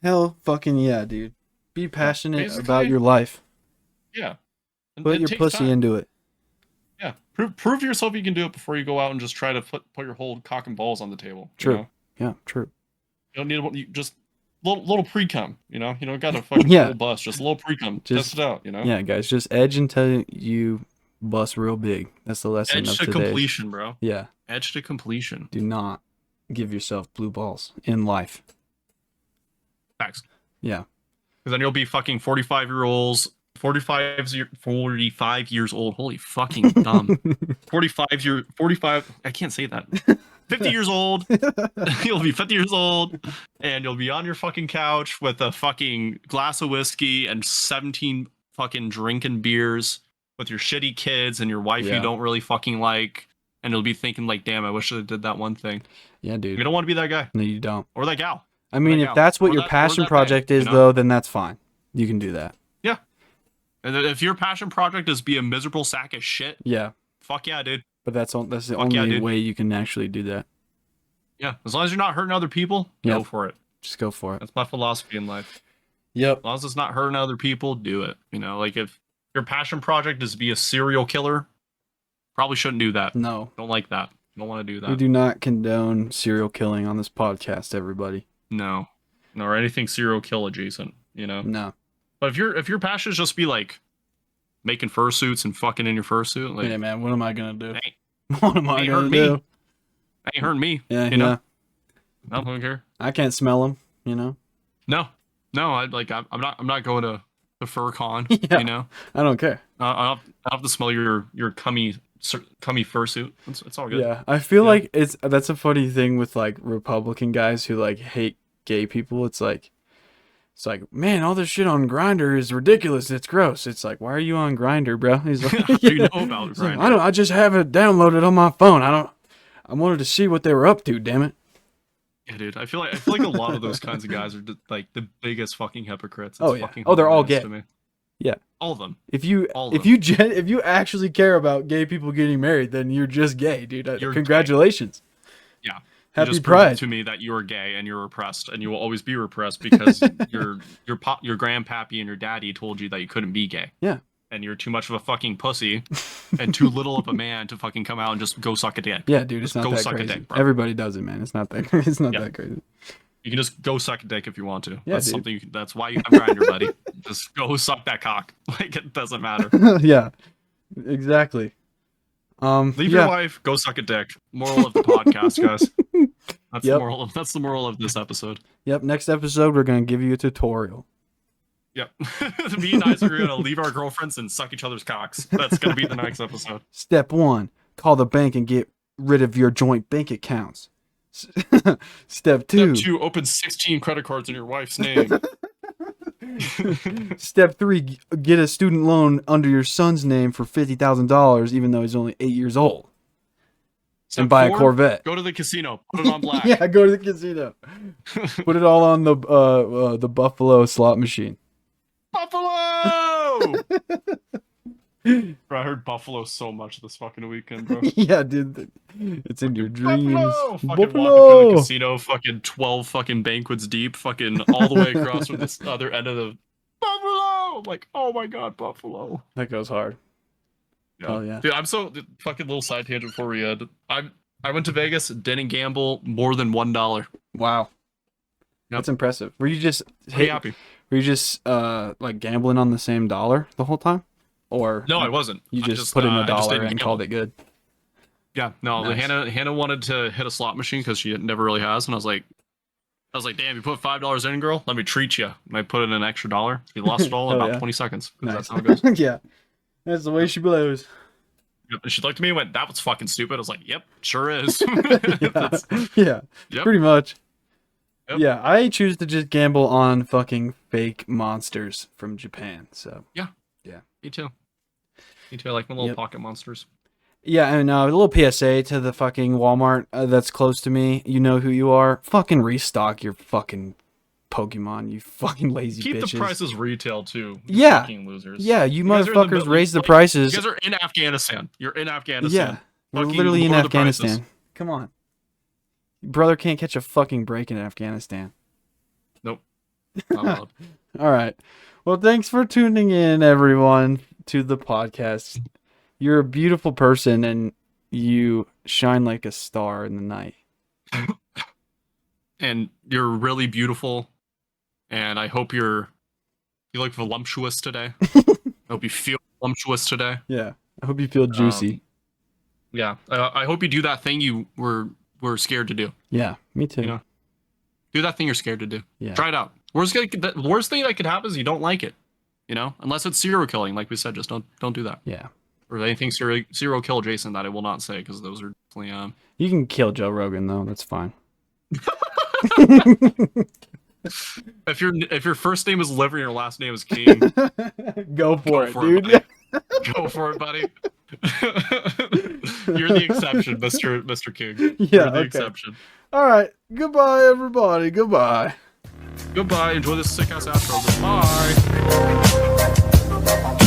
Hell fucking yeah, dude. Be passionate Basically, about your life. Yeah. And Put it your takes pussy time. into it. Yeah. Prove to yourself you can do it before you go out and just try to put your whole cock and balls on the table. True. You know? Yeah, true. You don't need just little pre-cum, you know? You don't got to fucking Yeah. full bust, just a little pre-cum. Just- Test it out, you know? Yeah, guys, just edge until you bust real big. That's the lesson Edge of to today. completion, bro. Yeah. Edge to completion. Do not give yourself blue balls in life. Facts. Yeah. Because then you'll be fucking 45 years old. Holy fucking dumb. 45, I can't say that. 50 years old. You'll be 50 years old and you'll be on your fucking couch with a fucking glass of whiskey and 17 fucking drinking beers with your shitty kids and your wife Yeah. you don't really fucking like. And you'll be thinking like, damn, I wish I did that one thing. Yeah, dude. You don't want to be that guy No, you don't. or that gal. I mean, That if gal. that's what Or your that- or passion that project band, is, you know? though, then that's fine. You can do that. And if your passion project is be a miserable sack of shit, Yeah. fuck yeah, dude. But that's the Fuck only yeah, dude. way you can actually do that. Yeah, as long as you're not hurting other people, Yep. go for it. Just go for it. That's my philosophy in life. Yep. As long as it's not hurting other people, do it. You know, like if your passion project is to be a serial killer, probably shouldn't do that. No. Don't like that. Don't want to do We that. do not condone serial killing on this podcast, everybody. No, or anything serial kill adjacent. You know. No. But if your passion is just be like making fursuits and fucking in your fursuit, like Hey, man, what am I going to do? ain't, What am I ain't going hurting to do? me. Ain't hurting me. Yeah, you know. yeah. I don't care. I can't smell them, you know? No. I'm not going to the fur con. Yeah. You know. I don't care. I'll have to smell your cummy fursuit. It's all good. Yeah, I feel Yeah. like that's a funny thing with like Republican guys who like hate gay people. It's like, man, all this shit on Grindr is ridiculous. It's gross. It's like, why are you on Grindr, bro? He's like, How do you know about He's like, Grindr? I just have it downloaded on my phone. I wanted to see what they were up to. Damn it. Yeah, dude. I feel like a lot of those kinds of guys are just, like the biggest fucking hypocrites. It's Oh, yeah. fucking Oh, they're all hilarious gay. to me. Yeah. All of them. If you All of if you actually care about gay people getting married, then you're just gay, dude. You're congratulations. Yeah. You Happy just proved Pride. to me that you are gay and you're repressed and you will always be repressed because your grandpappy and your daddy told you that you couldn't be gay. Yeah. And you're too much of a fucking pussy and too little of a man to fucking come out and just go suck a dick. Yeah, dude, it's Just not go that suck a crazy. dick, bro. Everybody does it, man. It's not that it's not Yeah. that crazy. You can just go suck a dick if you want to. Yeah, That's dude. something. That's why you have Grindr, buddy. Just go suck that cock. Like it doesn't matter. Yeah. Exactly. Leave yeah. your wife. Go suck a dick. Moral of the podcast, guys. That's Yep. the moral of this episode. Yep, next episode we're gonna give you a tutorial. Yep. Me and Isaac are gonna leave our girlfriends and suck each other's cocks. That's gonna be the next episode. Step 1, call the bank and get rid of your joint bank accounts. Step 2, Step 2, open 16 credit cards in your wife's name. Step 3, get a student loan under your son's name for $50,000 even though he's only 8 years old. Step And buy 4, a Corvette. Go to the casino. Put it on black. Yeah, go to the casino. Put it all on the Buffalo slot machine. Buffalo! Bro, I heard Buffalo so much this fucking weekend, bro. Yeah, dude. It's in your dreams. Buffalo! Fucking walking through Buffalo! the casino, fucking 12 fucking banquets deep, fucking all the way across from this other end of the Buffalo! I'm like, oh my god, Buffalo. That goes hard. Oh, yeah. Dude, I'm so fucking little side tangent before we end. I went to Vegas, didn't gamble more than $1. Wow. Yep. That's impressive. Were you just Pretty happy. Were you just like gambling on the same dollar the whole time? Or No, I wasn't. you I just put in a I just dollar didn't and gamble. called it good? Yeah, no. Nice. Hannah wanted to hit a slot machine because she never really has, and I was like, damn, you put $5 in, girl. Let me treat you. And I put in an extra dollar. You lost it all in Hell about yeah. 20 seconds. 'Cause Nice. That's how it goes. Yeah. That's the way she blows. Yep. And she looked at me and went, "That was fucking stupid." I was like, "Yep, sure is." Yeah. That's- Yeah. Yep. Pretty much. Yep. Yeah, I choose to just gamble on fucking fake monsters from Japan. So Me too. Me too. I like my little Yep. pocket monsters. yeah, and a little PSA to the fucking Walmart that's close to me. You know who you are. Fucking restock your fucking Pokemon. You fucking lazy Keep bitches. the prices retail too. You Yeah. fucking losers. Yeah, you guys are in the motherfuckers middle- raise the like, prices. You guys are in Afghanistan. You're in Afghanistan. Yeah, we're Fucking literally in lower the prices. Afghanistan. Come on. Brother can't catch a fucking break in Afghanistan. Nope. Not allowed. All right. Well, thanks for tuning in, everyone, to the podcast. You're a beautiful person, and you shine like a star in the night. And you're really beautiful, and I hope you look voluptuous today. I hope you feel voluptuous today. Yeah. I hope you feel juicy. Yeah. I hope you do that thing you were scared to do. Yeah, me too. You know? Do that thing you're scared to do. Yeah. Try it out. The worst thing that could happen is you don't like it. You know, unless it's serial killing, like we said, just don't do that. Yeah. Or anything serial kill Jason that I will not say, because those are definitely You can kill Joe Rogan though. That's fine. If your first name is Liver and your last name is King, Go for it, dude. buddy. Go for it, buddy. You're the exception, Mr. King. Yeah, You're the okay. exception. All right. Goodbye, everybody. Goodbye. Goodbye. Enjoy this sick ass outro. Goodbye.